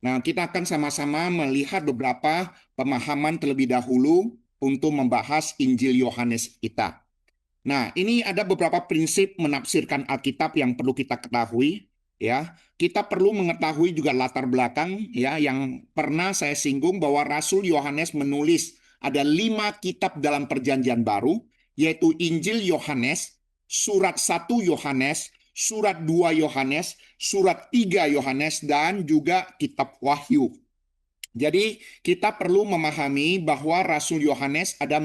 Nah, kita akan sama-sama melihat beberapa pemahaman terlebih dahulu untuk membahas Injil Yohanes kita. Nah, ini ada beberapa prinsip menafsirkan Alkitab yang perlu kita ketahui, ya. Kita perlu mengetahui juga latar belakang, ya, yang pernah saya singgung bahwa Rasul Yohanes menulis ada 5 kitab dalam Perjanjian Baru, yaitu Injil Yohanes, surat 1 Yohanes, surat 2 Yohanes, surat 3 Yohanes, dan juga kitab Wahyu. Jadi kita perlu memahami bahwa Rasul Yohanes ada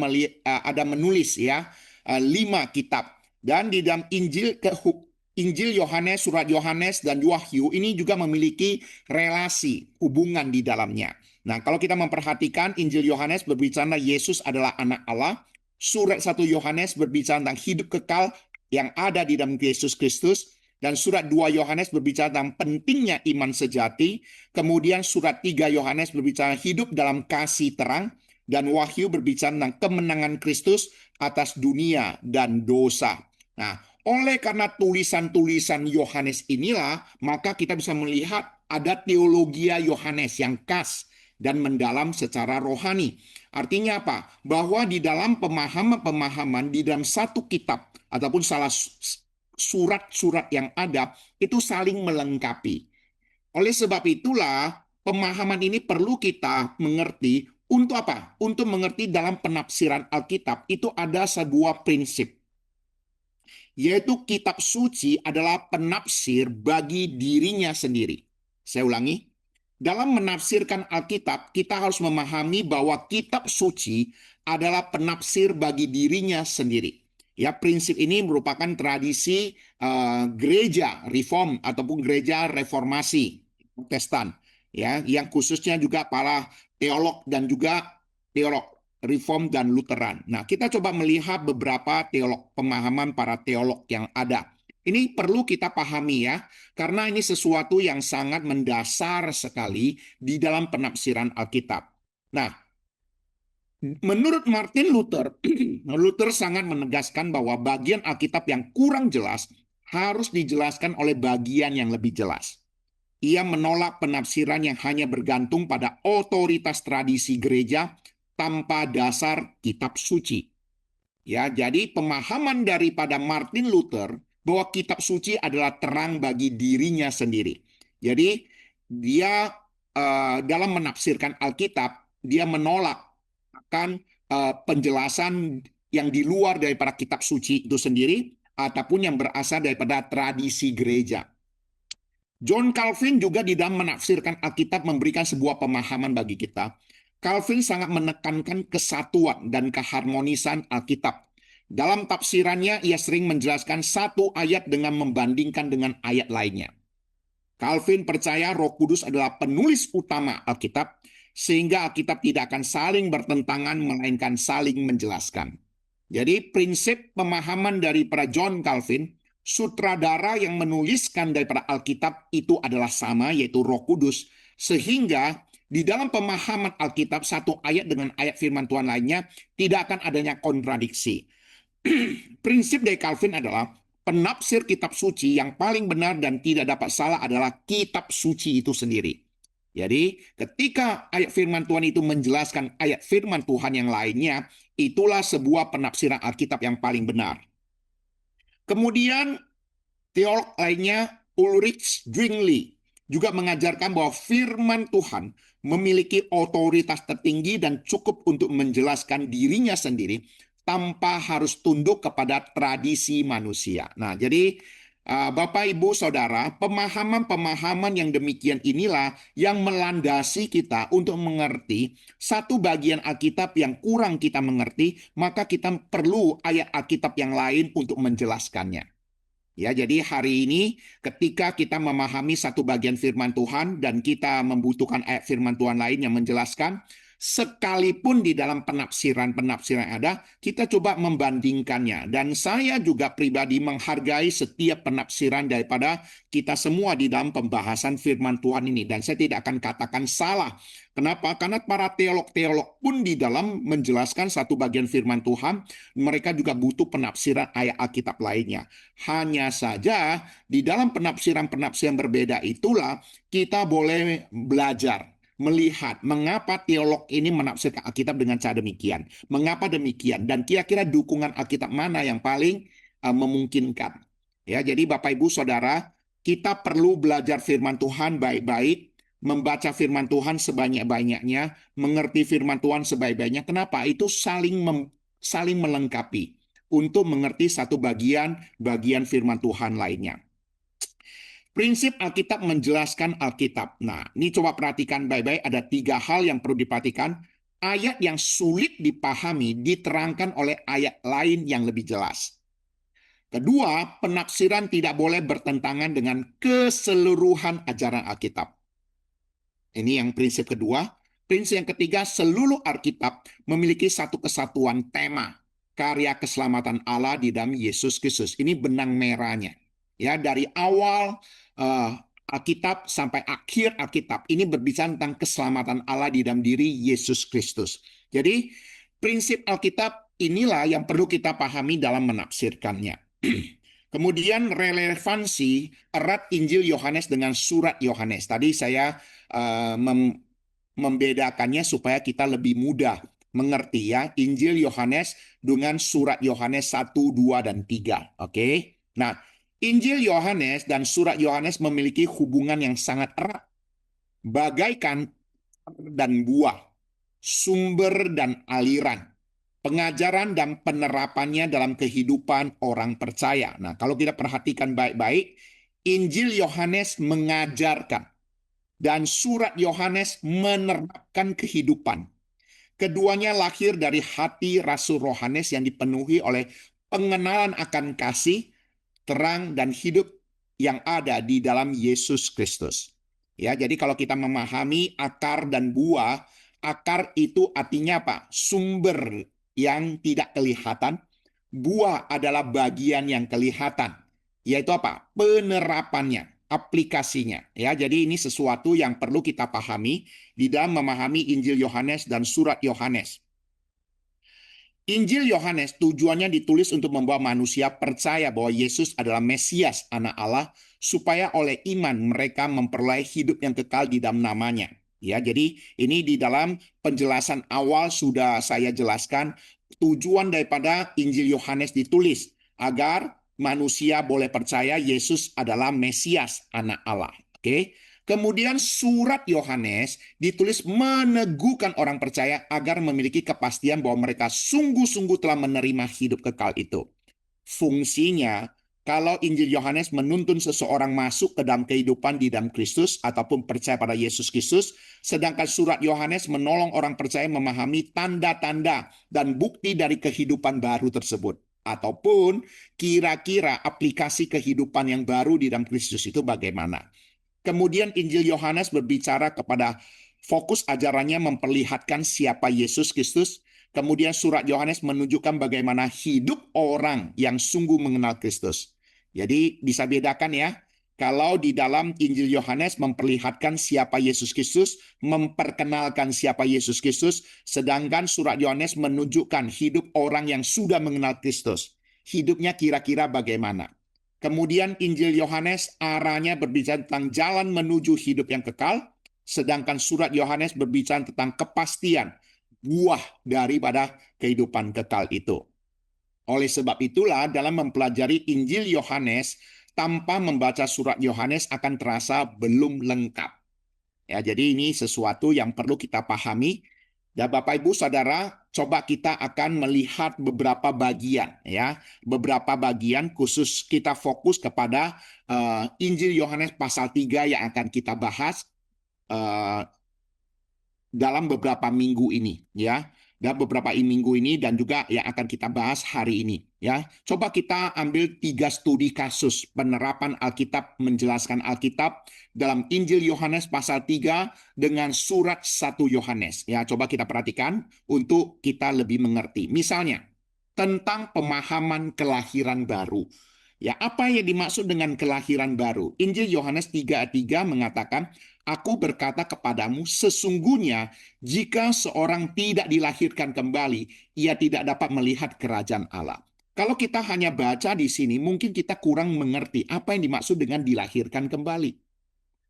menulis ya 5 kitab, dan di dalam Injil Yohanes, surat Yohanes dan Wahyu ini juga memiliki relasi hubungan di dalamnya. Nah, kalau kita memperhatikan Injil Yohanes berbicara Yesus adalah anak Allah, surat 1 Yohanes berbicara tentang hidup kekal yang ada di dalam Yesus Kristus, dan surat 2 Yohanes berbicara tentang pentingnya iman sejati. Kemudian surat 3 Yohanes berbicara hidup dalam kasih terang, dan Wahyu berbicara tentang kemenangan Kristus atas dunia dan dosa. Nah, oleh karena tulisan-tulisan Yohanes inilah, maka kita bisa melihat ada teologia Yohanes yang khas dan mendalam secara rohani. Artinya apa? Bahwa di dalam pemahaman-pemahaman di dalam satu kitab ataupun salah surat-surat yang ada itu saling melengkapi. Oleh sebab itulah pemahaman ini perlu kita mengerti untuk apa? Untuk mengerti dalam penafsiran Alkitab itu ada sebuah prinsip, yaitu kitab suci adalah penafsir bagi dirinya sendiri. Saya ulangi, dalam menafsirkan Alkitab kita harus memahami bahwa kitab suci adalah penafsir bagi dirinya sendiri. Ya, prinsip ini merupakan tradisi gereja reform ataupun gereja reformasi Protestan, ya, yang khususnya juga para teolog dan juga teolog reform dan Lutheran. Nah, kita coba melihat beberapa pemahaman para teolog yang ada. Ini perlu kita pahami ya, karena ini sesuatu yang sangat mendasar sekali di dalam penafsiran Alkitab. Nah, menurut Martin Luther, Luther sangat menegaskan bahwa bagian Alkitab yang kurang jelas harus dijelaskan oleh bagian yang lebih jelas. Ia menolak penafsiran yang hanya bergantung pada otoritas tradisi gereja tanpa dasar kitab suci. Ya, jadi pemahaman daripada Martin Luther bahwa kitab suci adalah terang bagi dirinya sendiri. Jadi dia dalam menafsirkan Alkitab, dia menolak akan penjelasan yang di luar daripada kitab suci itu sendiri ataupun yang berasal daripada tradisi gereja. John Calvin juga di dalam menafsirkan Alkitab memberikan sebuah pemahaman bagi kita. Calvin sangat menekankan kesatuan dan keharmonisan Alkitab. Dalam tafsirannya, ia sering menjelaskan satu ayat dengan membandingkan dengan ayat lainnya. Calvin percaya Roh Kudus adalah penulis utama Alkitab, sehingga Alkitab tidak akan saling bertentangan, melainkan saling menjelaskan. Jadi prinsip pemahaman daripada John Calvin, sutradara yang menuliskan daripada Alkitab itu adalah sama, yaitu Roh Kudus, sehingga di dalam pemahaman Alkitab satu ayat dengan ayat firman Tuhan lainnya tidak akan adanya kontradiksi. Prinsip dari Calvin adalah penafsir kitab suci yang paling benar dan tidak dapat salah adalah kitab suci itu sendiri. Jadi ketika ayat firman Tuhan itu menjelaskan ayat firman Tuhan yang lainnya, itulah sebuah penafsiran Alkitab yang paling benar. Kemudian teolog lainnya Ulrich Zwingli juga mengajarkan bahwa firman Tuhan memiliki otoritas tertinggi dan cukup untuk menjelaskan dirinya sendiri tanpa harus tunduk kepada tradisi manusia. Nah, jadi Bapak, Ibu, Saudara, pemahaman-pemahaman yang demikian inilah yang melandasi kita untuk mengerti satu bagian Alkitab yang kurang kita mengerti, maka kita perlu ayat Alkitab yang lain untuk menjelaskannya. Ya, jadi hari ini ketika kita memahami satu bagian firman Tuhan dan kita membutuhkan ayat firman Tuhan lain yang menjelaskan, Sekalipun di dalam penafsiran-penafsiran yang ada, kita coba membandingkannya. Dan saya juga pribadi menghargai setiap penafsiran daripada kita semua di dalam pembahasan firman Tuhan ini. Dan saya tidak akan katakan salah. Kenapa? Karena para teolog-teolog pun di dalam menjelaskan satu bagian firman Tuhan, mereka juga butuh penafsiran ayat Alkitab lainnya. Hanya saja di dalam penafsiran-penafsiran berbeda itulah kita boleh belajar, melihat mengapa teolog ini menafsirkan Alkitab dengan cara demikian. Mengapa demikian? Dan kira-kira dukungan Alkitab mana yang paling memungkinkan. Ya, jadi Bapak Ibu Saudara, kita perlu belajar firman Tuhan baik-baik, membaca firman Tuhan sebanyak-banyaknya, mengerti firman Tuhan sebaik-baiknya. Kenapa? Itu saling melengkapi untuk mengerti satu bagian firman Tuhan lainnya. Prinsip Alkitab menjelaskan Alkitab. Nah, ini coba perhatikan baik-baik. Ada 3 hal yang perlu diperhatikan. Ayat yang sulit dipahami diterangkan oleh ayat lain yang lebih jelas. Kedua, penafsiran tidak boleh bertentangan dengan keseluruhan ajaran Alkitab. Ini yang prinsip kedua. Prinsip yang ketiga, seluruh Alkitab memiliki satu kesatuan tema, karya keselamatan Allah di dalam Yesus Kristus. Ini benang merahnya. Ya, dari awal Alkitab sampai akhir Alkitab ini berbicara tentang keselamatan Allah di dalam diri Yesus Kristus. Jadi, prinsip Alkitab inilah yang perlu kita pahami dalam menafsirkannya. Kemudian relevansi erat Injil Yohanes dengan surat Yohanes. Tadi saya membedakannya supaya kita lebih mudah mengerti ya. Injil Yohanes dengan surat Yohanes 1, 2, dan 3. Oke. Nah, Injil Yohanes dan surat Yohanes memiliki hubungan yang sangat erat. Bagaikan dan buah, sumber dan aliran, pengajaran dan penerapannya dalam kehidupan orang percaya. Nah, kalau kita perhatikan baik-baik, Injil Yohanes mengajarkan dan surat Yohanes menerapkan kehidupan. Keduanya lahir dari hati Rasul Yohanes yang dipenuhi oleh pengenalan akan kasih, terang, dan hidup yang ada di dalam Yesus Kristus. Ya, jadi kalau kita memahami akar dan buah, akar itu artinya apa? Sumber yang tidak kelihatan. Buah adalah bagian yang kelihatan. Yaitu apa? Penerapannya, aplikasinya. Ya, jadi ini sesuatu yang perlu kita pahami di dalam memahami Injil Yohanes dan surat Yohanes. Injil Yohanes tujuannya ditulis untuk membawa manusia percaya bahwa Yesus adalah Mesias, Anak Allah, supaya oleh iman mereka memperoleh hidup yang kekal di dalam namanya. Ya, jadi ini di dalam penjelasan awal sudah saya jelaskan tujuan daripada Injil Yohanes ditulis agar manusia boleh percaya Yesus adalah Mesias, Anak Allah. Oke. Kemudian surat Yohanes ditulis meneguhkan orang percaya agar memiliki kepastian bahwa mereka sungguh-sungguh telah menerima hidup kekal itu. Fungsinya, kalau Injil Yohanes menuntun seseorang masuk ke dalam kehidupan di dalam Kristus ataupun percaya pada Yesus Kristus, sedangkan surat Yohanes menolong orang percaya memahami tanda-tanda dan bukti dari kehidupan baru tersebut. Ataupun kira-kira aplikasi kehidupan yang baru di dalam Kristus itu bagaimana. Kemudian Injil Yohanes berbicara kepada fokus ajarannya memperlihatkan siapa Yesus Kristus. Kemudian surat Yohanes menunjukkan bagaimana hidup orang yang sungguh mengenal Kristus. Jadi bisa bedakan ya. Kalau di dalam Injil Yohanes memperlihatkan siapa Yesus Kristus, memperkenalkan siapa Yesus Kristus, sedangkan surat Yohanes menunjukkan hidup orang yang sudah mengenal Kristus. Hidupnya kira-kira bagaimana? Kemudian Injil Yohanes arahnya berbicara tentang jalan menuju hidup yang kekal, sedangkan surat Yohanes berbicara tentang kepastian buah daripada kehidupan kekal itu. Oleh sebab itulah dalam mempelajari Injil Yohanes tanpa membaca surat Yohanes akan terasa belum lengkap. Ya, jadi ini sesuatu yang perlu kita pahami. Dan Bapak Ibu Saudara, coba kita akan melihat beberapa bagian ya, beberapa bagian khusus kita fokus kepada Injil Yohanes pasal 3 yang akan kita bahas dalam beberapa minggu ini ya. Dan beberapa minggu ini dan juga yang akan kita bahas hari ini. Ya, coba kita ambil 3 studi kasus penerapan Alkitab, menjelaskan Alkitab dalam Injil Yohanes pasal 3 dengan surat 1 Yohanes. Ya, coba kita perhatikan untuk kita lebih mengerti. Misalnya, tentang pemahaman kelahiran baru. Ya, apa yang dimaksud dengan kelahiran baru? Injil Yohanes 3 ayat 3 mengatakan, "Aku berkata kepadamu, sesungguhnya jika seorang tidak dilahirkan kembali, ia tidak dapat melihat kerajaan Allah." Kalau kita hanya baca di sini, mungkin kita kurang mengerti apa yang dimaksud dengan dilahirkan kembali.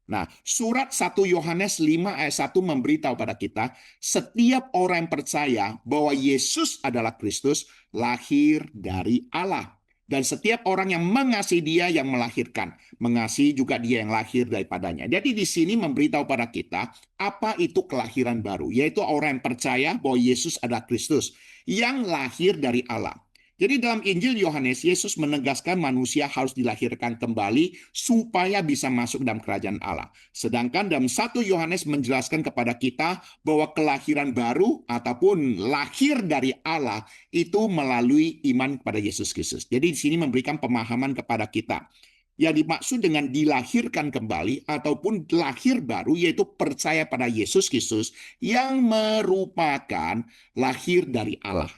Nah, surat 1 Yohanes 5 ayat 1 memberitahu pada kita, setiap orang yang percaya bahwa Yesus adalah Kristus, lahir dari Allah. Dan setiap orang yang mengasihi dia yang melahirkan, mengasihi juga dia yang lahir daripadanya. Jadi di sini memberitahu pada kita, apa itu kelahiran baru? Yaitu orang yang percaya bahwa Yesus adalah Kristus, yang lahir dari Allah. Jadi dalam Injil Yohanes, Yesus menegaskan manusia harus dilahirkan kembali supaya bisa masuk dalam kerajaan Allah. Sedangkan dalam 1 Yohanes menjelaskan kepada kita bahwa kelahiran baru ataupun lahir dari Allah itu melalui iman kepada Yesus Kristus. Jadi di sini memberikan pemahaman kepada kita. Yang dimaksud dengan dilahirkan kembali ataupun lahir baru yaitu percaya pada Yesus Kristus yang merupakan lahir dari Allah,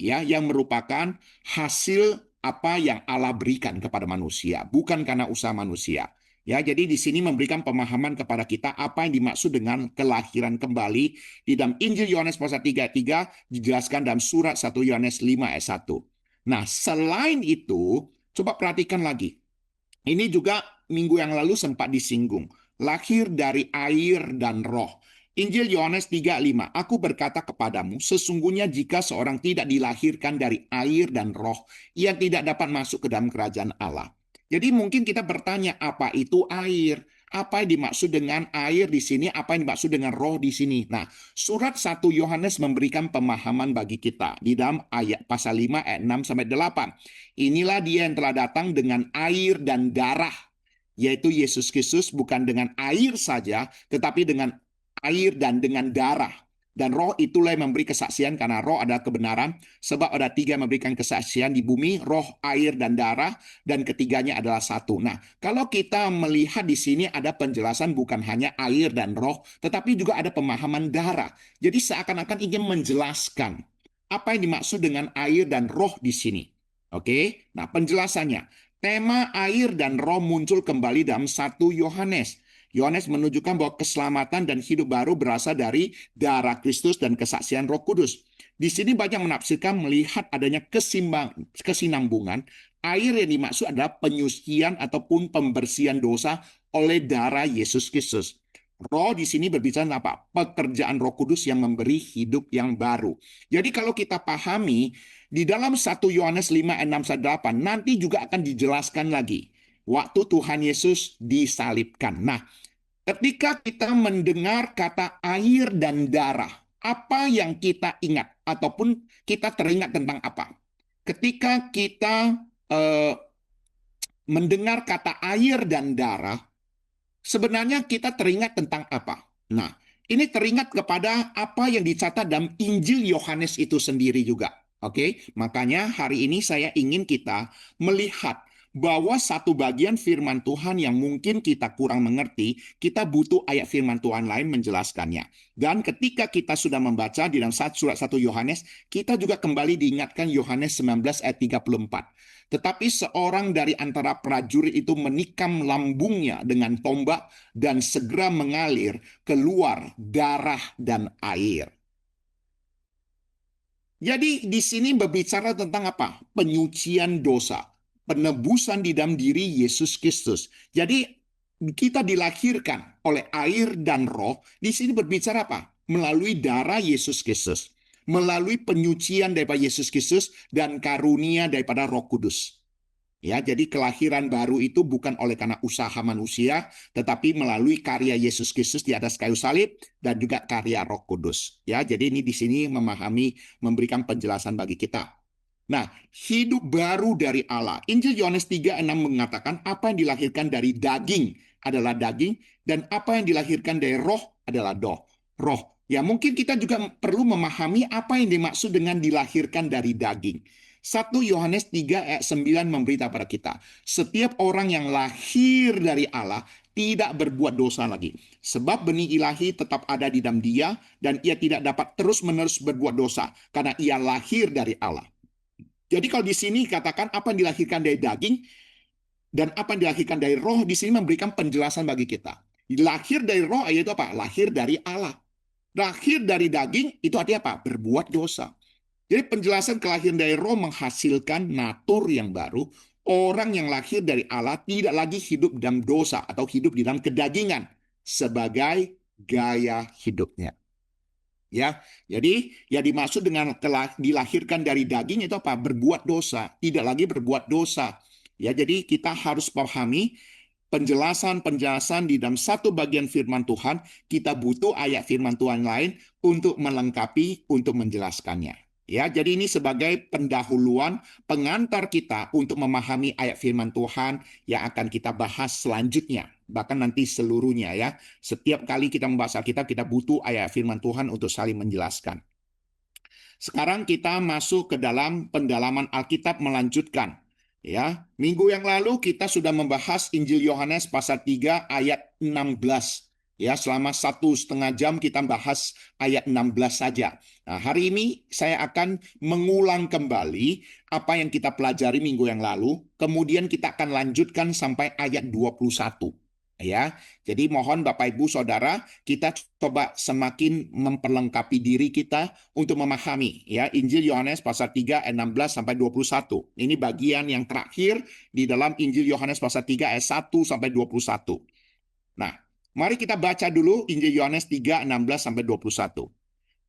ya, yang merupakan hasil apa yang Allah berikan kepada manusia, bukan karena usaha manusia. Ya, jadi di sini memberikan pemahaman kepada kita apa yang dimaksud dengan kelahiran kembali di dalam Injil Yohanes pasal 3 ayat 3 dijelaskan dalam surat 1 Yohanes 5 ayat 1. Nah, selain itu, coba perhatikan lagi. Ini juga minggu yang lalu sempat disinggung. Lahir dari air dan roh. Injil Yohanes 3:5, "Aku berkata kepadamu, sesungguhnya jika seorang tidak dilahirkan dari air dan roh, ia tidak dapat masuk ke dalam kerajaan Allah." Jadi mungkin kita bertanya, apa itu air? Apa yang dimaksud dengan air di sini? Apa yang dimaksud dengan roh di sini? Nah, surat 1 Yohanes memberikan pemahaman bagi kita di dalam ayat pasal 5 ayat 6 sampai 8. "Inilah dia yang telah datang dengan air dan darah, yaitu Yesus Kristus, bukan dengan air saja, tetapi dengan air dan dengan darah. Dan roh itulah yang memberi kesaksian, karena roh adalah kebenaran. Sebab ada 3 memberikan kesaksian di bumi, roh, air, dan darah. Dan ketiganya adalah satu." Nah, kalau kita melihat di sini ada penjelasan bukan hanya air dan roh, tetapi juga ada pemahaman darah. Jadi seakan-akan ingin menjelaskan apa yang dimaksud dengan air dan roh di sini. Oke, nah penjelasannya. Tema air dan roh muncul kembali dalam 1 Yohanes. Yohanes menunjukkan bahwa keselamatan dan hidup baru berasal dari darah Kristus dan kesaksian Roh Kudus. Di sini banyak menafsirkan melihat adanya kesinambungan. Air yang dimaksud adalah penyucian ataupun pembersihan dosa oleh darah Yesus Kristus. Roh di sini berbicara apa? Pekerjaan Roh Kudus yang memberi hidup yang baru. Jadi kalau kita pahami di dalam 1 Yohanes 5 ayat 6 sampai 8 nanti juga akan dijelaskan lagi waktu Tuhan Yesus disalibkan. Nah, ketika kita mendengar kata air dan darah, apa yang kita ingat ataupun kita teringat tentang apa? Ketika kita mendengar kata air dan darah, sebenarnya kita teringat tentang apa? Nah, ini teringat kepada apa yang dicatat dalam Injil Yohanes itu sendiri juga. Oke, makanya hari ini saya ingin kita melihat bahwa satu bagian firman Tuhan yang mungkin kita kurang mengerti, kita butuh ayat firman Tuhan lain menjelaskannya. Dan ketika kita sudah membaca di dalam surat 1 Yohanes, kita juga kembali diingatkan Yohanes 19 ayat 34. "Tetapi seorang dari antara prajurit itu menikam lambungnya dengan tombak dan segera mengalir keluar darah dan air." Jadi di sini berbicara tentang apa? Penyucian dosa, penebusan di dalam diri Yesus Kristus. Jadi kita dilahirkan oleh air dan roh. Di sini berbicara apa? Melalui darah Yesus Kristus, melalui penyucian daripada Yesus Kristus dan karunia daripada Roh Kudus. Ya, jadi kelahiran baru itu bukan oleh karena usaha manusia, tetapi melalui karya Yesus Kristus di atas kayu salib dan juga karya Roh Kudus. Ya, jadi ini di sini memahami, memberikan penjelasan bagi kita. Nah, hidup baru dari Allah. Injil Yohanes 3:6 mengatakan apa yang dilahirkan dari daging adalah daging dan apa yang dilahirkan dari roh adalah roh. Ya, mungkin kita juga perlu memahami apa yang dimaksud dengan dilahirkan dari daging. 1 Yohanes 3 ayat 9 memberitahu pada kita, setiap orang yang lahir dari Allah tidak berbuat dosa lagi. Sebab benih ilahi tetap ada di dalam dia, dan ia tidak dapat terus-menerus berbuat dosa, karena ia lahir dari Allah. Jadi kalau di sini katakan apa yang dilahirkan dari daging, dan apa yang dilahirkan dari roh, di sini memberikan penjelasan bagi kita. Lahir dari roh, yaitu apa? Lahir dari Allah. Lahir dari daging, itu artinya apa? Berbuat dosa. Jadi penjelasan kelahiran dari roh menghasilkan natur yang baru. Orang yang lahir dari Allah tidak lagi hidup dalam dosa atau hidup di dalam kedagingan sebagai gaya hidupnya. Ya, jadi ya dimaksud dengan telah dilahirkan dari daging itu apa? Berbuat dosa, tidak lagi berbuat dosa. Ya, jadi kita harus pahami penjelasan-penjelasan di dalam satu bagian firman Tuhan, kita butuh ayat firman Tuhan lain untuk melengkapi, untuk menjelaskannya. Ya, jadi ini sebagai pendahuluan pengantar kita untuk memahami ayat firman Tuhan yang akan kita bahas selanjutnya, bahkan nanti seluruhnya ya. Setiap kali kita membahas Alkitab, kita butuh ayat firman Tuhan untuk saling menjelaskan. Sekarang kita masuk ke dalam pendalaman Alkitab melanjutkan. Ya, minggu yang lalu kita sudah membahas Injil Yohanes pasal 3 ayat 16. Ya, selama 1,5 jam kita bahas ayat 16 saja. Nah, hari ini saya akan mengulang kembali apa yang kita pelajari minggu yang lalu, kemudian kita akan lanjutkan sampai ayat 21. Ya, jadi mohon Bapak Ibu Saudara, kita coba semakin memperlengkapi diri kita untuk memahami ya Injil Yohanes pasal 3 ayat 16 sampai 21. Ini bagian yang terakhir di dalam Injil Yohanes pasal 3 ayat 1 sampai 21. Nah, mari kita baca dulu Injil Yohanes 3 16 sampai 21.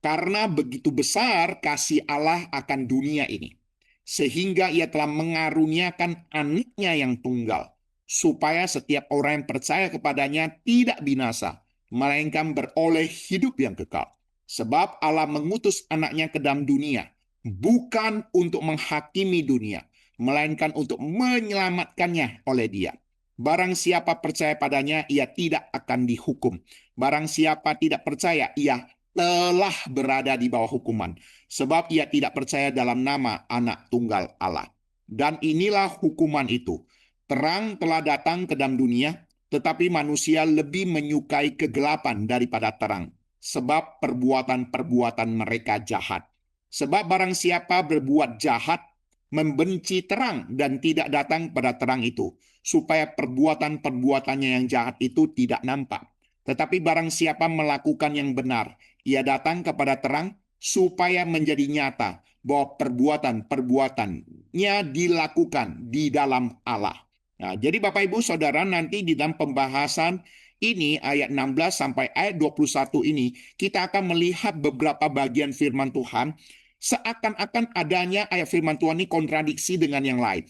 Karena begitu besar kasih Allah akan dunia ini, sehingga ia telah mengaruniakan anaknya yang tunggal, supaya setiap orang yang percaya kepadanya tidak binasa, melainkan beroleh hidup yang kekal. Sebab Allah mengutus anaknya ke dalam dunia, bukan untuk menghakimi dunia, melainkan untuk menyelamatkannya oleh dia. Barang siapa percaya padanya, ia tidak akan dihukum. Barang siapa tidak percaya, ia telah berada di bawah hukuman, sebab ia tidak percaya dalam nama Anak Tunggal Allah. Dan inilah hukuman itu. Terang telah datang ke dalam dunia, tetapi manusia lebih menyukai kegelapan daripada terang, sebab perbuatan-perbuatan mereka jahat. Sebab barang siapa berbuat jahat, membenci terang dan tidak datang pada terang itu, supaya perbuatan-perbuatannya yang jahat itu tidak nampak. Tetapi barang siapa melakukan yang benar, ia datang kepada terang supaya menjadi nyata bahwa perbuatan-perbuatannya dilakukan di dalam Allah. Nah, jadi Bapak Ibu Saudara, nanti di dalam pembahasan ini ayat 16 sampai ayat 21 ini kita akan melihat beberapa bagian firman Tuhan seakan-akan adanya ayat firman Tuhan ini kontradiksi dengan yang lain.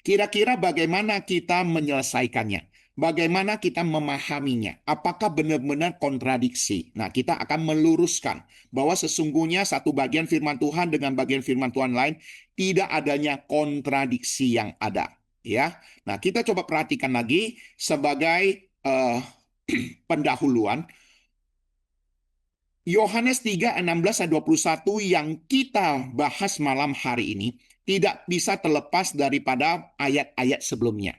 Kira-kira bagaimana kita menyelesaikannya? Bagaimana kita memahaminya? Apakah benar-benar kontradiksi? Nah, kita akan meluruskan bahwa sesungguhnya satu bagian firman Tuhan dengan bagian firman Tuhan lain tidak adanya kontradiksi yang ada. Ya, nah kita coba perhatikan lagi sebagai pendahuluan. Yohanes 3, 16-21 yang kita bahas malam hari ini tidak bisa terlepas daripada ayat-ayat sebelumnya.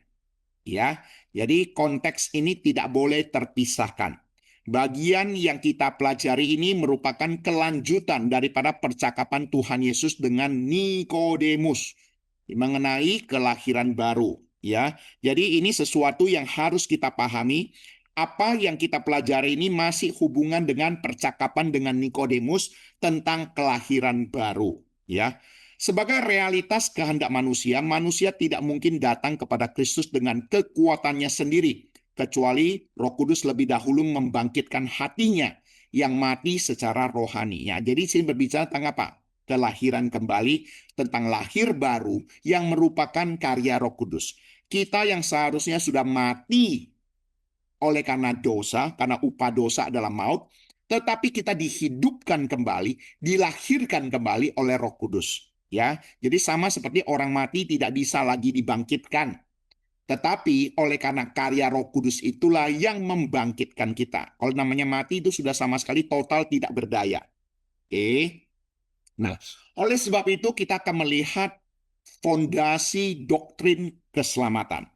Ya, jadi konteks ini tidak boleh terpisahkan. Bagian yang kita pelajari ini merupakan kelanjutan daripada percakapan Tuhan Yesus dengan Nikodemus mengenai kelahiran baru. Ya, jadi ini sesuatu yang harus kita pahami. Apa yang kita pelajari ini masih hubungan dengan percakapan dengan Nikodemus tentang kelahiran baru. Ya, sebagai realitas kehendak manusia, manusia tidak mungkin datang kepada Kristus dengan kekuatannya sendiri, kecuali Roh Kudus lebih dahulu membangkitkan hatinya yang mati secara rohani. Ya, jadi sini berbicara tentang apa? Kelahiran kembali, tentang lahir baru yang merupakan karya Roh Kudus. Kita yang seharusnya sudah mati oleh karena dosa, karena upah dosa adalah maut, tetapi kita dihidupkan kembali, dilahirkan kembali oleh Roh Kudus. Ya, jadi sama seperti orang mati tidak bisa lagi dibangkitkan. Tetapi oleh karena karya Roh Kudus itulah yang membangkitkan kita. Kalau namanya mati itu sudah sama sekali total tidak berdaya. Oke. Nah, oleh sebab itu kita akan melihat fondasi doktrin keselamatan.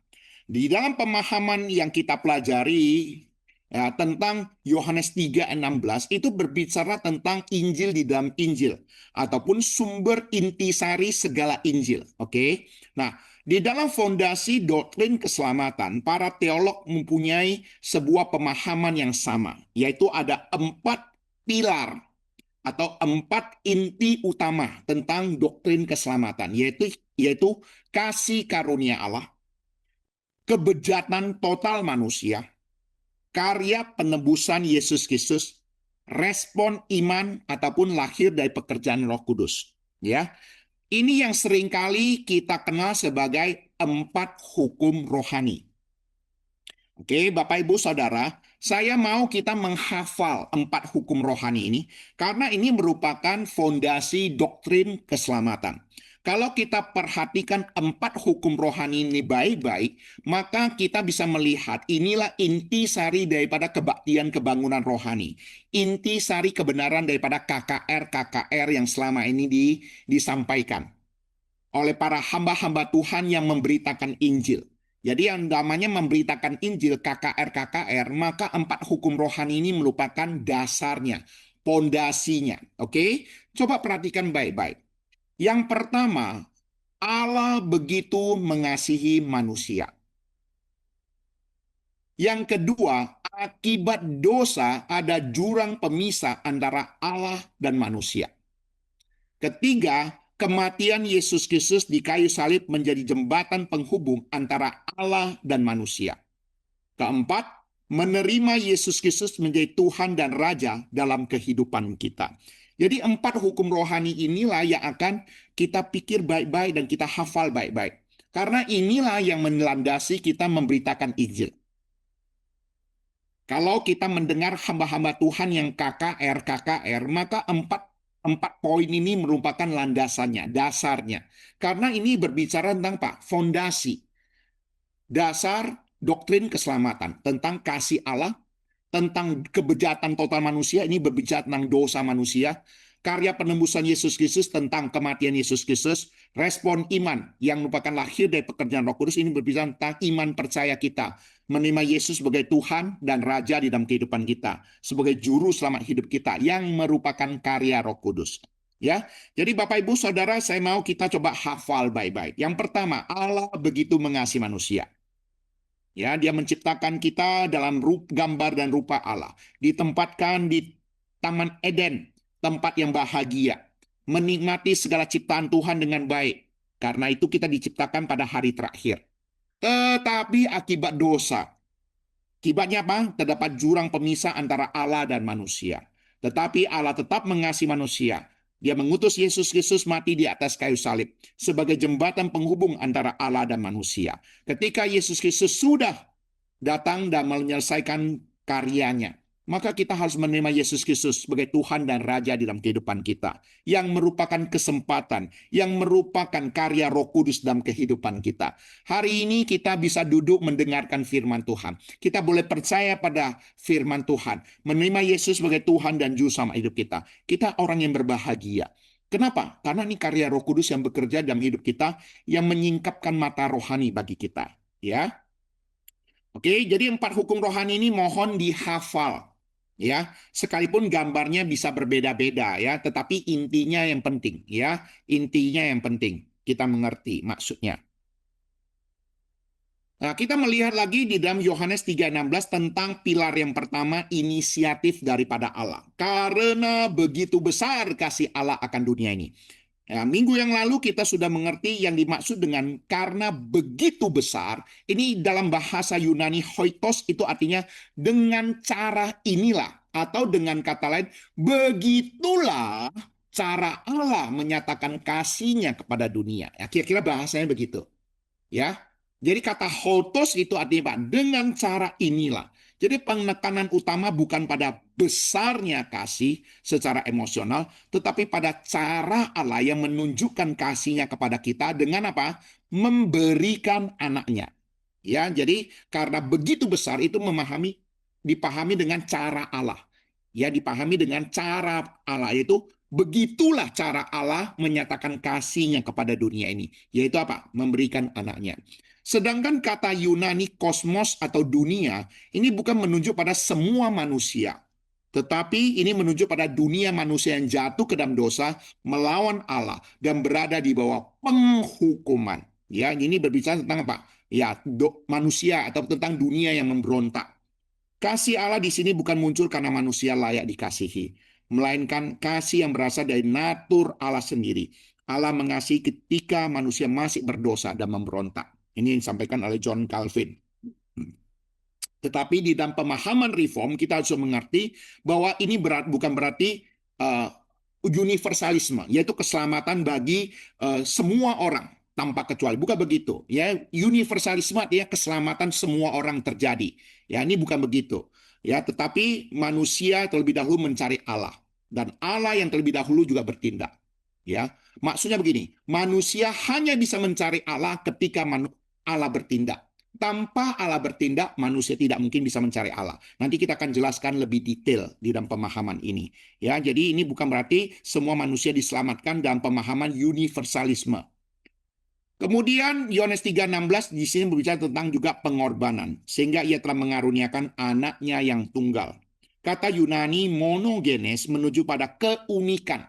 Di dalam pemahaman yang kita pelajari ya, tentang Yohanes 3:16 itu berbicara tentang Injil di dalam Injil ataupun sumber intisari segala Injil. Oke. Nah, di dalam fondasi doktrin keselamatan, para teolog mempunyai sebuah pemahaman yang sama, yaitu ada 4 pilar atau 4 inti utama tentang doktrin keselamatan, yaitu kasih karunia Allah, kebejatan total manusia, karya penebusan Yesus Kristus, respon iman ataupun lahir dari pekerjaan Roh Kudus. Ya, ini yang seringkali kita kenal sebagai 4 hukum rohani. Oke, Bapak Ibu Saudara, saya mau kita menghafal 4 hukum rohani ini karena ini merupakan fondasi doktrin keselamatan. Kalau kita perhatikan 4 hukum rohani ini baik-baik, maka kita bisa melihat inilah inti sari daripada kebaktian kebangunan rohani. Inti sari kebenaran daripada KKR-KKR yang selama ini disampaikan oleh para hamba-hamba Tuhan yang memberitakan Injil. Jadi yang namanya memberitakan Injil, KKR-KKR, maka 4 hukum rohani ini merupakan dasarnya, pondasinya. Oke? Coba perhatikan baik-baik. Yang pertama, Allah begitu mengasihi manusia. Yang kedua, akibat dosa ada jurang pemisah antara Allah dan manusia. Ketiga, kematian Yesus Kristus di kayu salib menjadi jembatan penghubung antara Allah dan manusia. Keempat, menerima Yesus Kristus menjadi Tuhan dan Raja dalam kehidupan kita. Jadi 4 hukum rohani inilah yang akan kita pikir baik-baik dan kita hafal baik-baik. Karena inilah yang melandasi kita memberitakan Injil. Kalau kita mendengar hamba-hamba Tuhan yang KKR, maka empat poin ini merupakan landasannya, dasarnya. Karena ini berbicara tentang fondasi, dasar doktrin keselamatan, tentang kasih Allah, tentang kebejatan total manusia, ini berbicara tentang dosa manusia, karya penembusan Yesus Kristus tentang kematian Yesus Kristus, respon iman yang merupakan lahir dari pekerjaan Roh Kudus, ini berbicara tentang iman percaya kita, menerima Yesus sebagai Tuhan dan Raja di dalam kehidupan kita, sebagai juru selamat hidup kita yang merupakan karya Roh Kudus. Ya, jadi Bapak Ibu Saudara, saya mau kita coba hafal baik-baik. Yang pertama, Allah begitu mengasihi manusia. Ya, dia menciptakan kita dalam gambar dan rupa Allah. Ditempatkan di Taman Eden, tempat yang bahagia. Menikmati segala ciptaan Tuhan dengan baik. Karena itu kita diciptakan pada hari terakhir. Tetapi akibat dosa, akibatnya apa? Terdapat jurang pemisah antara Allah dan manusia. Tetapi Allah tetap mengasihi manusia. Dia mengutus Yesus Kristus mati di atas kayu salib sebagai jembatan penghubung antara Allah dan manusia. Ketika Yesus Kristus sudah datang dan menyelesaikan karyanya, maka kita harus menerima Yesus Kristus sebagai Tuhan dan Raja di dalam kehidupan kita, yang merupakan kesempatan, yang merupakan karya Roh Kudus dalam kehidupan kita. Hari ini kita bisa duduk mendengarkan firman Tuhan. Kita boleh percaya pada firman Tuhan, menerima Yesus sebagai Tuhan dan Juru Selamat hidup kita. Kita orang yang berbahagia. Kenapa? Karena ini karya Roh Kudus yang bekerja dalam hidup kita, yang menyingkapkan mata rohani bagi kita. Ya, oke. Jadi 4 hukum rohani ini mohon dihafal. Ya, sekalipun gambarnya bisa berbeda-beda ya, tetapi intinya yang penting ya, intinya yang penting kita mengerti maksudnya. Nah, kita melihat lagi di dalam Yohanes 3:16 tentang pilar yang pertama, inisiatif daripada Allah. Karena begitu besar kasih Allah akan dunia ini. Ya, minggu yang lalu kita sudah mengerti yang dimaksud dengan karena begitu besar. Ini dalam bahasa Yunani hoitos itu artinya dengan cara inilah. Atau dengan kata lain, begitulah cara Allah menyatakan kasihnya kepada dunia. Ya, kira-kira bahasanya begitu. Ya, jadi kata hotos itu artinya Pak, dengan cara inilah. Jadi penekanan utama bukan pada besarnya kasih secara emosional, tetapi pada cara Allah yang menunjukkan kasihnya kepada kita dengan apa? Memberikan anaknya. Ya, jadi karena begitu besar itu dipahami dengan cara Allah. Ya, dipahami dengan cara Allah, yaitu Begitulah cara Allah menyatakan kasihnya kepada dunia ini. Yaitu apa? Memberikan anaknya. Sedangkan kata Yunani kosmos atau dunia, ini bukan menunjuk pada semua manusia. Tetapi ini menunjuk pada dunia manusia yang jatuh ke dalam dosa, melawan Allah, dan berada di bawah penghukuman. Ya, ini berbicara tentang apa? Ya, manusia atau tentang dunia yang memberontak. Kasih Allah di sini bukan muncul karena manusia layak dikasihi, melainkan kasih yang berasal dari natur Allah sendiri. Allah mengasihi ketika manusia masih berdosa dan memberontak. Ini yang disampaikan oleh John Calvin. Tetapi di dalam pemahaman reform kita harus mengerti bahwa ini bukan berarti universalisme, yaitu keselamatan bagi semua orang tanpa kecuali. Bukan begitu. Ya, universalisme artinya keselamatan semua orang terjadi. Ya, ini bukan begitu. Ya, tetapi manusia terlebih dahulu mencari Allah dan Allah yang terlebih dahulu juga bertindak. Ya, maksudnya begini, manusia hanya bisa mencari Allah ketika Allah bertindak. Tanpa Allah bertindak, manusia tidak mungkin bisa mencari Allah. Nanti kita akan jelaskan lebih detail di dalam pemahaman ini. Ya, jadi ini bukan berarti semua manusia diselamatkan dalam pemahaman universalisme. Kemudian Yohanes 3:16 di sini berbicara tentang juga pengorbanan, sehingga ia telah mengaruniakan anaknya yang tunggal. Kata Yunani monogenes menuju pada keunikan.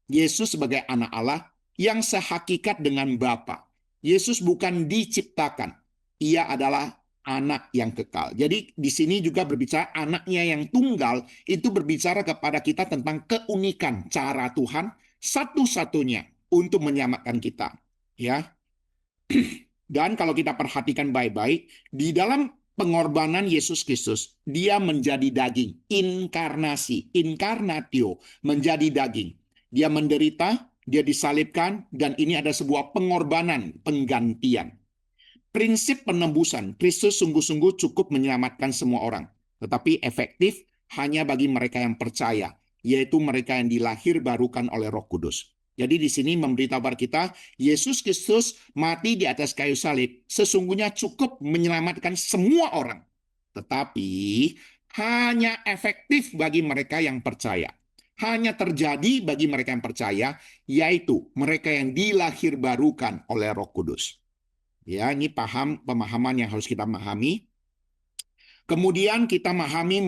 Yesus sebagai anak Allah yang sehakikat dengan Bapa. Yesus bukan diciptakan. Ia adalah anak yang kekal. Jadi di sini juga berbicara anaknya yang tunggal, itu berbicara kepada kita tentang keunikan cara Tuhan satu-satunya untuk menyelamatkan kita. Ya. Dan kalau kita perhatikan baik-baik, di dalam pengorbanan Yesus Kristus, dia menjadi daging, inkarnasi, inkarnatio, menjadi daging. Dia menderita, dia disalibkan, dan ini ada sebuah pengorbanan, penggantian. Prinsip penebusan, Kristus sungguh-sungguh cukup menyelamatkan semua orang. Tetapi efektif hanya bagi mereka yang percaya, yaitu mereka yang dilahirbarukan oleh Roh Kudus. Jadi di sini memberitahu kepada kita, Yesus Kristus mati di atas kayu salib, sesungguhnya cukup menyelamatkan semua orang. Tetapi hanya efektif bagi mereka yang percaya. Hanya terjadi bagi mereka yang percaya, yaitu mereka yang dilahirbarukan oleh Roh Kudus. Ya, ini pemahaman yang harus kita pahami. Kemudian kita memahami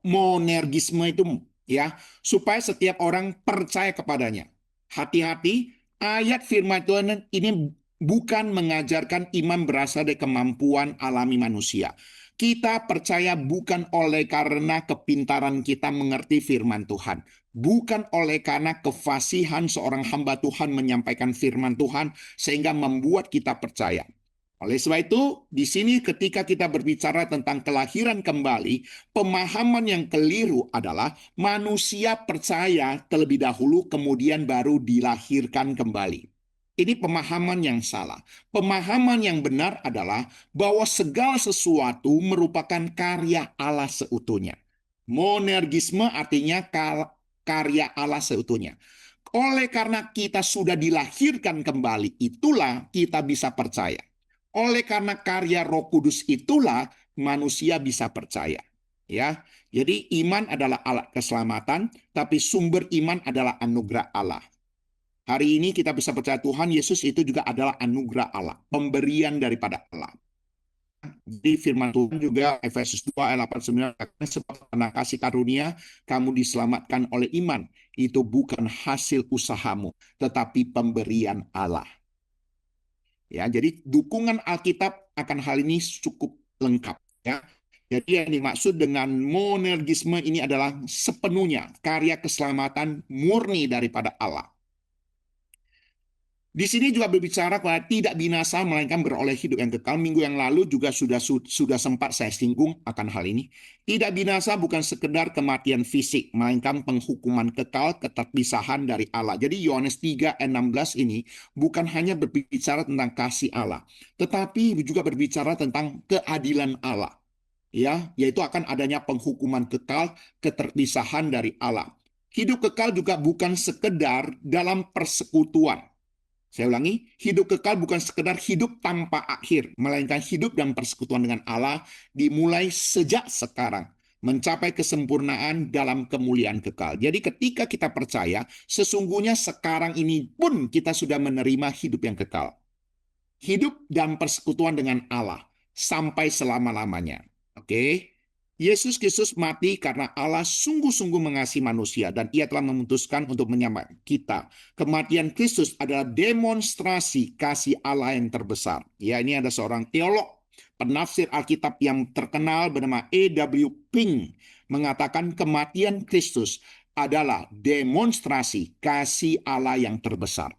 monergisme itu, ya, supaya setiap orang percaya kepadanya. Hati-hati, ayat firman Tuhan ini bukan mengajarkan iman berasal dari kemampuan alami manusia. Kita percaya bukan oleh karena kepintaran kita mengerti firman Tuhan. Bukan oleh karena kefasihan seorang hamba Tuhan menyampaikan firman Tuhan sehingga membuat kita percaya. Oleh sebab itu, di sini ketika kita berbicara tentang kelahiran kembali, pemahaman yang keliru adalah manusia percaya terlebih dahulu kemudian baru dilahirkan kembali. Ini pemahaman yang salah. Pemahaman yang benar adalah bahwa segala sesuatu merupakan karya Allah seutuhnya. Monergisme artinya karya Allah seutuhnya. Oleh karena kita sudah dilahirkan kembali, itulah kita bisa percaya. Oleh karena karya Roh Kudus itulah manusia bisa percaya. Ya, jadi iman adalah alat keselamatan, tapi sumber iman adalah anugerah Allah. Hari ini kita bisa percaya Tuhan Yesus itu juga adalah anugerah Allah, pemberian daripada Allah. Di firman Tuhan juga Efesus 2 ayat 8-9, sebab karena kasih karunia kamu diselamatkan oleh iman. Itu bukan hasil usahamu, tetapi pemberian Allah. Ya, jadi dukungan Alkitab akan hal ini cukup lengkap. Ya. Jadi yang dimaksud dengan monergisme ini adalah sepenuhnya karya keselamatan murni daripada Allah. Di sini juga berbicara bahwa tidak binasa melainkan beroleh hidup yang kekal. Minggu yang lalu juga sudah sempat saya singgung akan hal ini. Tidak binasa bukan sekedar kematian fisik, melainkan penghukuman kekal, keterpisahan dari Allah. Jadi Yohanes 3 ayat 16 ini bukan hanya berbicara tentang kasih Allah, tetapi juga berbicara tentang keadilan Allah. Ya, yaitu akan adanya penghukuman kekal, keterpisahan dari Allah. Hidup kekal juga bukan sekedar dalam persekutuan. Saya ulangi, hidup kekal bukan sekedar hidup tanpa akhir, melainkan hidup dan persekutuan dengan Allah dimulai sejak sekarang. mencapai kesempurnaan dalam kemuliaan kekal. Jadi ketika kita percaya, sesungguhnya sekarang ini pun kita sudah menerima hidup yang kekal. Hidup dan persekutuan dengan Allah sampai selama-lamanya. Oke? Yesus Kristus mati karena Allah sungguh-sungguh mengasihi manusia dan ia telah memutuskan untuk menyelamatkan kita. Kematian Kristus adalah demonstrasi kasih Allah yang terbesar. Ya, ini ada seorang teolog penafsir Alkitab yang terkenal bernama A.W. Pink mengatakan kematian Kristus adalah demonstrasi kasih Allah yang terbesar.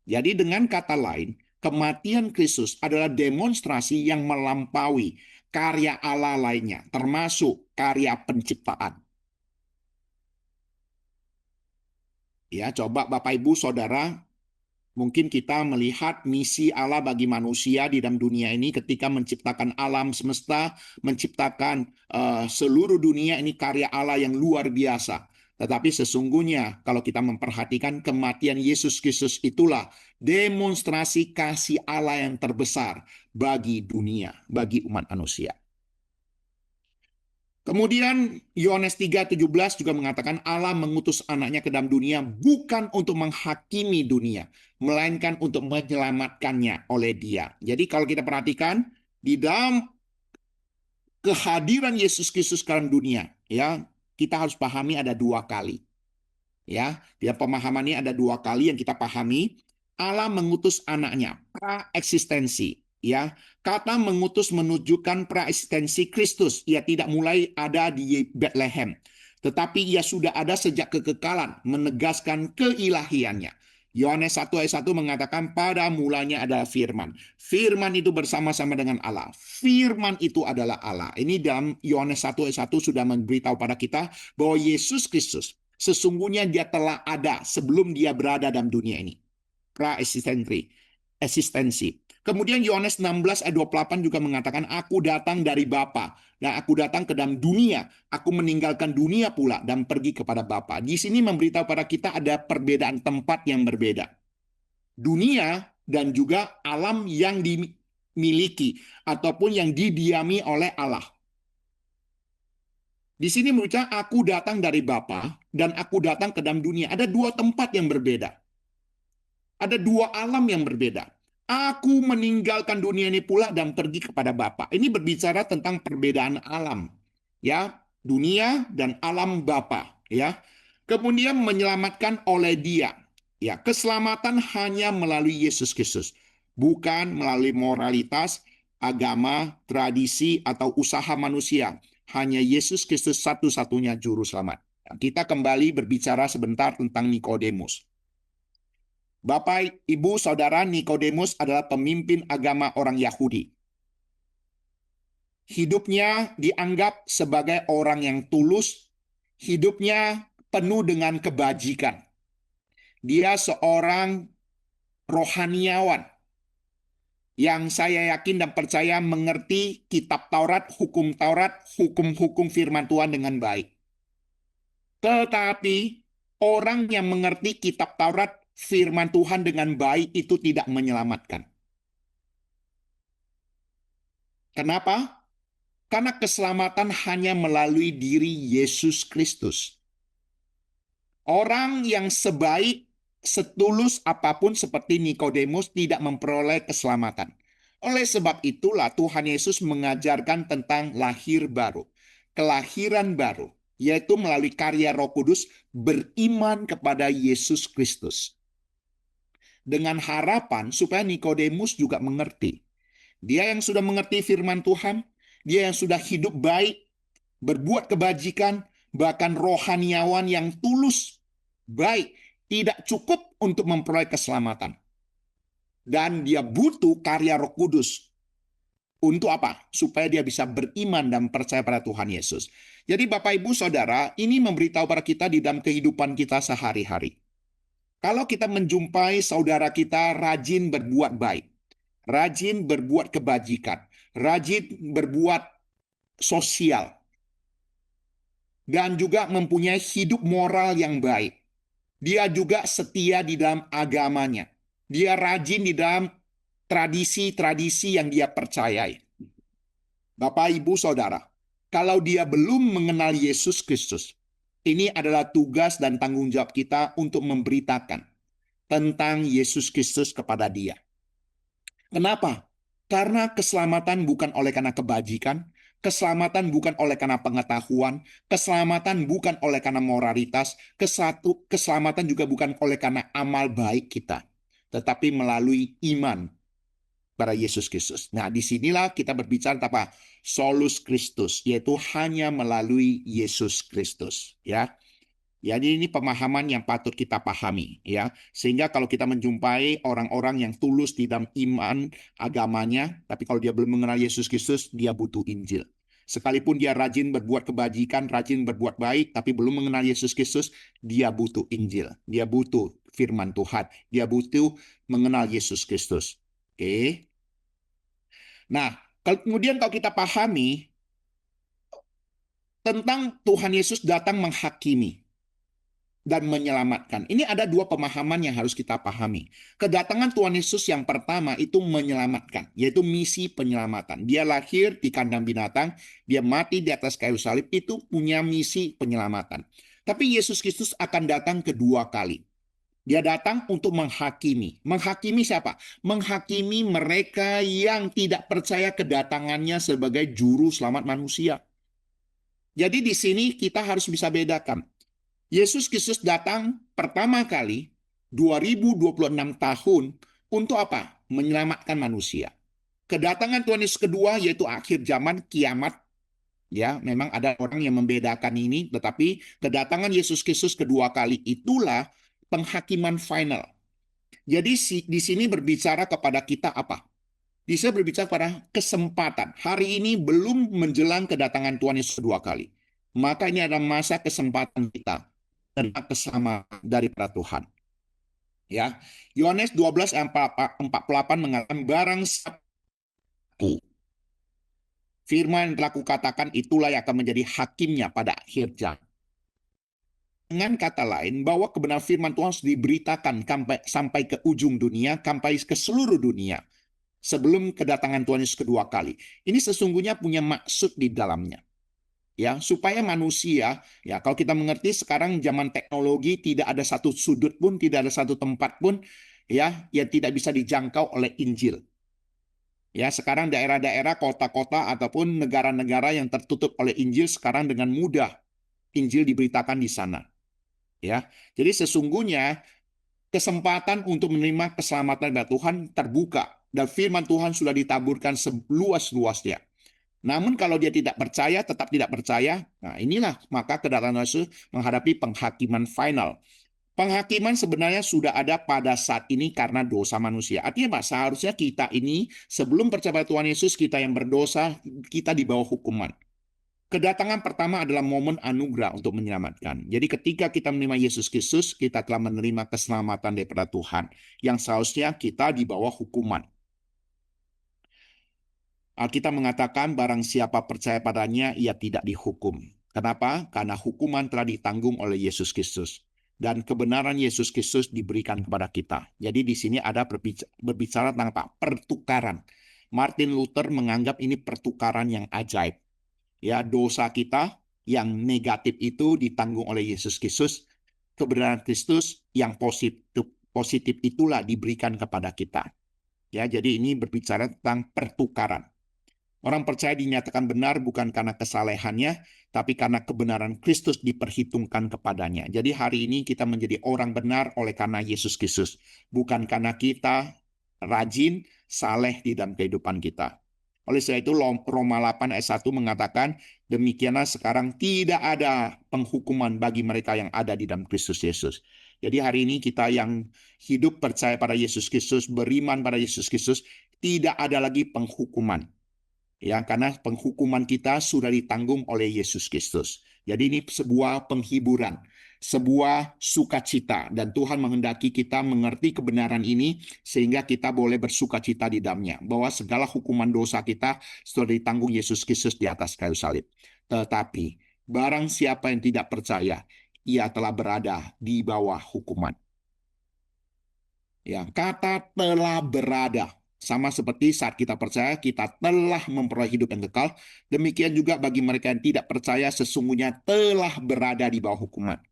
Jadi dengan kata lain, kematian Kristus adalah demonstrasi yang melampaui karya Allah lainnya, termasuk karya penciptaan. Ya, coba Bapak Ibu Saudara, mungkin kita melihat misi Allah bagi manusia di dalam dunia ini ketika menciptakan alam semesta, menciptakan seluruh dunia ini karya Allah yang luar biasa. Tetapi sesungguhnya kalau kita memperhatikan kematian Yesus Kristus itulah demonstrasi kasih Allah yang terbesar bagi dunia, bagi umat manusia. Kemudian Yohanes 3:17 juga mengatakan Allah mengutus anaknya ke dalam dunia bukan untuk menghakimi dunia, melainkan untuk menyelamatkannya oleh dia. Jadi kalau kita perhatikan, di dalam kehadiran Yesus Kristus ke dalam dunia, ya kita harus pahami ada dua kali. Ya, dia pemahamannya ada dua kali yang kita pahami. Allah mengutus anaknya, praeksistensi. Ya, kata mengutus menunjukkan praeksistensi Kristus. Ia tidak mulai ada di Bethlehem, tetapi ia sudah ada sejak kekekalan, menegaskan keilahiannya. Yohanes 1 ayat 1 mengatakan pada mulanya adalah firman. Firman itu bersama-sama dengan Allah. Firman itu adalah Allah. Ini dalam Yohanes 1 ayat 1 sudah memberitahu pada kita bahwa Yesus Kristus sesungguhnya dia telah ada sebelum dia berada dalam dunia ini. Eksistensi. Kemudian Yohanes 16 ayat 28 juga mengatakan, aku datang dari Bapa dan aku datang ke dalam dunia. Aku meninggalkan dunia pula dan pergi kepada Bapa. Di sini memberitahu pada kita ada perbedaan tempat yang berbeda. Dunia dan juga alam yang dimiliki ataupun yang didiami oleh Allah. Di sini mengucapkan aku datang dari Bapa dan aku datang ke dalam dunia. Ada dua tempat yang berbeda. Ada dua alam yang berbeda. Aku meninggalkan dunia ini pula dan pergi kepada Bapa. Ini berbicara tentang perbedaan alam. Ya, dunia dan alam Bapa, ya. Kemudian menyelamatkan oleh Dia. Ya, keselamatan hanya melalui Yesus Kristus, bukan melalui moralitas, agama, tradisi atau usaha manusia. Hanya Yesus Kristus satu-satunya juru selamat. Kita kembali berbicara sebentar tentang Nikodemus. Bapak, Ibu, Saudara, Nikodemus adalah pemimpin agama orang Yahudi. Hidupnya dianggap sebagai orang yang tulus, hidupnya penuh dengan kebajikan. Dia seorang rohaniawan yang saya yakin dan percaya mengerti kitab Taurat, hukum-hukum firman Tuhan dengan baik. Tetapi orang yang mengerti kitab Taurat, firman Tuhan dengan baik itu tidak menyelamatkan. Kenapa? Karena keselamatan hanya melalui diri Yesus Kristus. Orang yang sebaik, setulus apapun seperti Nikodemus tidak memperoleh keselamatan. Oleh sebab itulah Tuhan Yesus mengajarkan tentang lahir baru, kelahiran baru, yaitu melalui karya Roh Kudus beriman kepada Yesus Kristus. Dengan harapan supaya Nikodemus juga mengerti. Dia yang sudah mengerti firman Tuhan, dia yang sudah hidup baik, berbuat kebajikan, bahkan rohaniawan yang tulus, baik, tidak cukup untuk memperoleh keselamatan. Dan dia butuh karya Roh Kudus. Untuk apa? Supaya dia bisa beriman dan percaya pada Tuhan Yesus. Jadi Bapak Ibu Saudara, ini memberitahu pada kita di dalam kehidupan kita sehari-hari. Kalau kita menjumpai saudara kita rajin berbuat baik, rajin berbuat kebajikan, rajin berbuat sosial, dan juga mempunyai hidup moral yang baik. Dia juga setia di dalam agamanya. Dia rajin di dalam tradisi-tradisi yang dia percayai. Bapak, Ibu, Saudara, Kalau dia belum mengenal Yesus Kristus, ini adalah tugas dan tanggung jawab kita untuk memberitakan tentang Yesus Kristus kepada dia. Kenapa? Karena keselamatan bukan oleh karena kebajikan, keselamatan bukan oleh karena pengetahuan, keselamatan bukan oleh karena moralitas, keselamatan juga bukan oleh karena amal baik kita, tetapi melalui iman pada Yesus Kristus. Nah, disinilah kita berbicara tentang apa? Solus Christus, yaitu hanya melalui Yesus Kristus. Ya, jadi ini pemahaman yang patut kita pahami, ya. Sehingga kalau kita menjumpai orang-orang yang tulus di dalam iman agamanya, tapi kalau dia belum mengenal Yesus Kristus, dia butuh Injil. Sekalipun dia rajin berbuat kebajikan, rajin berbuat baik, tapi belum mengenal Yesus Kristus, dia butuh Injil. Dia butuh firman Tuhan. Dia butuh mengenal Yesus Kristus. Oke. Nah, kemudian kalau kita pahami tentang Tuhan Yesus datang menghakimi dan menyelamatkan. Ini ada dua pemahaman yang harus kita pahami. Kedatangan Tuhan Yesus yang pertama itu menyelamatkan, yaitu misi penyelamatan. Dia lahir di kandang binatang, dia mati di atas kayu salib, itu punya misi penyelamatan. Tapi Yesus Kristus akan datang kedua kali. Dia datang untuk menghakimi. Menghakimi siapa? Menghakimi mereka yang tidak percaya kedatangannya sebagai juru selamat manusia. Jadi di sini kita harus bisa bedakan. Yesus Kristus datang pertama kali 2026 tahun untuk apa? Menyelamatkan manusia. Kedatangan Tuhan Yesus kedua yaitu akhir zaman kiamat. Ya, memang ada orang yang membedakan ini, tetapi kedatangan Yesus Kristus kedua kali itulah penghakiman final. Jadi di sini berbicara kepada kita apa? Bisa berbicara pada kesempatan. Hari ini belum menjelang kedatangan Tuhan Yesus kedua kali. Maka ini adalah masa kesempatan kita dan keselamatan daripada Tuhan. Ya, Yohanes 12 ayat 48 mengatakan barang siapa firman yang telah kukatakan itulah yang akan menjadi hakimnya pada akhir zaman. Dengan kata lain, bahwa kebenaran firman Tuhan harus diberitakan sampai ke ujung dunia, sampai ke seluruh dunia sebelum kedatangan Tuhan Yesus kedua kali. Ini sesungguhnya punya maksud di dalamnya. Ya, supaya manusia, ya kalau kita mengerti sekarang zaman teknologi tidak ada satu sudut pun, tidak ada satu tempat pun ya yang tidak bisa dijangkau oleh Injil. Ya, sekarang daerah-daerah, kota-kota ataupun negara-negara yang tertutup oleh Injil sekarang dengan mudah Injil diberitakan di sana. Ya. Jadi sesungguhnya kesempatan untuk menerima keselamatan dari Tuhan terbuka dan firman Tuhan sudah ditaburkan seluas-luasnya. Namun kalau dia tidak percaya, tetap tidak percaya, nah inilah maka kedatangan Yesus menghadapi penghakiman final. Penghakiman sebenarnya sudah ada pada saat ini karena dosa manusia. Artinya Pak, seharusnya kita ini sebelum percaya Tuhan Yesus, kita yang berdosa, kita di bawah hukuman. Kedatangan pertama adalah momen anugerah untuk menyelamatkan. Jadi ketika kita menerima Yesus Kristus, kita telah menerima keselamatan daripada Tuhan. Yang seharusnya kita di bawah hukuman. Alkitab mengatakan barang siapa percaya padanya, ia tidak dihukum. Kenapa? Karena hukuman telah ditanggung oleh Yesus Kristus. Dan kebenaran Yesus Kristus diberikan kepada kita. Jadi di sini ada berbicara tentang apa? Pertukaran. Martin Luther menganggap ini pertukaran yang ajaib. Ya, dosa kita yang negatif itu ditanggung oleh Yesus Kristus. Kebenaran Kristus yang positif itulah diberikan kepada kita. Ya, jadi ini berbicara tentang pertukaran. Orang percaya dinyatakan benar bukan karena kesalehannya, tapi karena kebenaran Kristus diperhitungkan kepadanya. Jadi hari ini kita menjadi orang benar oleh karena Yesus Kristus. Bukan karena kita rajin, saleh di dalam kehidupan kita. Oleh sebab itu Roma 8 ayat 1 mengatakan, demikianlah sekarang tidak ada penghukuman bagi mereka yang ada di dalam Kristus Yesus. Jadi hari ini kita yang hidup percaya pada Yesus Kristus, beriman pada Yesus Kristus, tidak ada lagi penghukuman. Ya, karena penghukuman kita sudah ditanggung oleh Yesus Kristus. Jadi ini sebuah penghiburan, sebuah sukacita, dan Tuhan menghendaki kita mengerti kebenaran ini sehingga kita boleh bersukacita di dalamnya, bahwa segala hukuman dosa kita sudah ditanggung Yesus Kristus di atas kayu salib. Tetapi barang siapa yang tidak percaya, ia telah berada di bawah hukuman. Ya, kata telah berada. Sama seperti saat kita percaya, kita telah memperoleh hidup yang kekal. Demikian juga bagi mereka yang tidak percaya, sesungguhnya telah berada di bawah hukuman.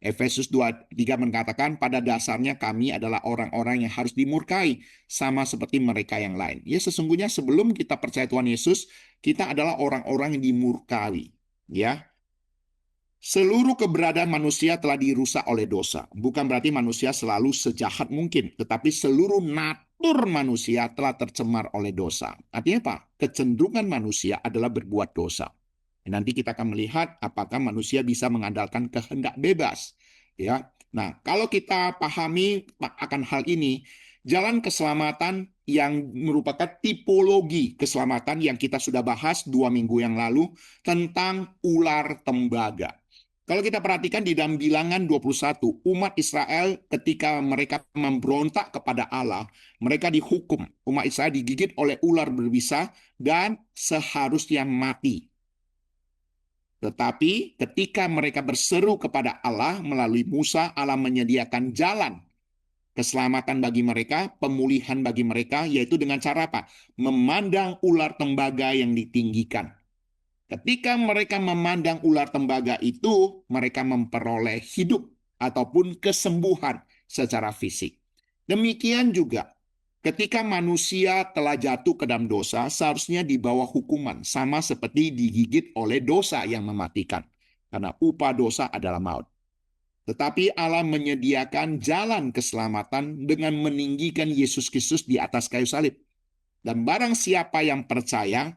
Efesus 2:3 mengatakan, pada dasarnya kami adalah orang-orang yang harus dimurkai, sama seperti mereka yang lain. Ya, sesungguhnya sebelum kita percaya Tuhan Yesus, kita adalah orang-orang yang dimurkai. Ya, seluruh keberadaan manusia telah dirusak oleh dosa. Bukan berarti manusia selalu sejahat mungkin, tetapi seluruh natur manusia telah tercemar oleh dosa. Artinya apa? Kecenderungan manusia adalah berbuat dosa. Nanti kita akan melihat apakah manusia bisa mengandalkan kehendak bebas. Ya. Nah, kalau kita pahami akan hal ini, jalan keselamatan yang merupakan tipologi keselamatan yang kita sudah bahas 2 minggu yang lalu tentang ular tembaga. Kalau kita perhatikan di dalam Bilangan 21, umat Israel ketika mereka memberontak kepada Allah, mereka dihukum. Umat Israel digigit oleh ular berbisa dan seharusnya mati. Tetapi ketika mereka berseru kepada Allah melalui Musa, Allah menyediakan jalan keselamatan bagi mereka, pemulihan bagi mereka, yaitu dengan cara apa? Memandang ular tembaga yang ditinggikan. Ketika mereka memandang ular tembaga itu, mereka memperoleh hidup ataupun kesembuhan secara fisik. Demikian juga, ketika manusia telah jatuh ke dalam dosa, seharusnya di bawah hukuman, sama seperti digigit oleh dosa yang mematikan. Karena upah dosa adalah maut. Tetapi Allah menyediakan jalan keselamatan dengan meninggikan Yesus Kristus di atas kayu salib. Dan barang siapa yang percaya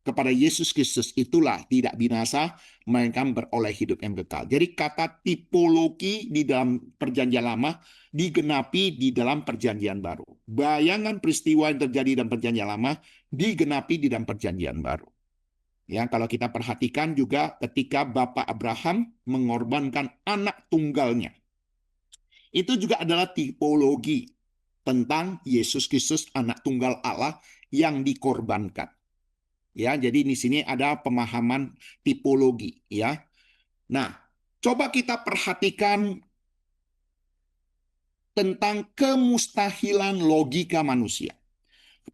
kepada Yesus Kristus itulah tidak binasa, melainkan beroleh hidup yang kekal. Jadi kata tipologi di dalam perjanjian lama digenapi di dalam perjanjian baru. Bayangan peristiwa yang terjadi dalam perjanjian lama digenapi di dalam perjanjian baru. Ya, kalau kita perhatikan juga ketika Bapak Abraham mengorbankan anak tunggalnya. Itu juga adalah tipologi tentang Yesus Kristus anak tunggal Allah yang dikorbankan. Ya, jadi di sini ada pemahaman tipologi, ya. Nah, coba kita perhatikan tentang kemustahilan logika manusia.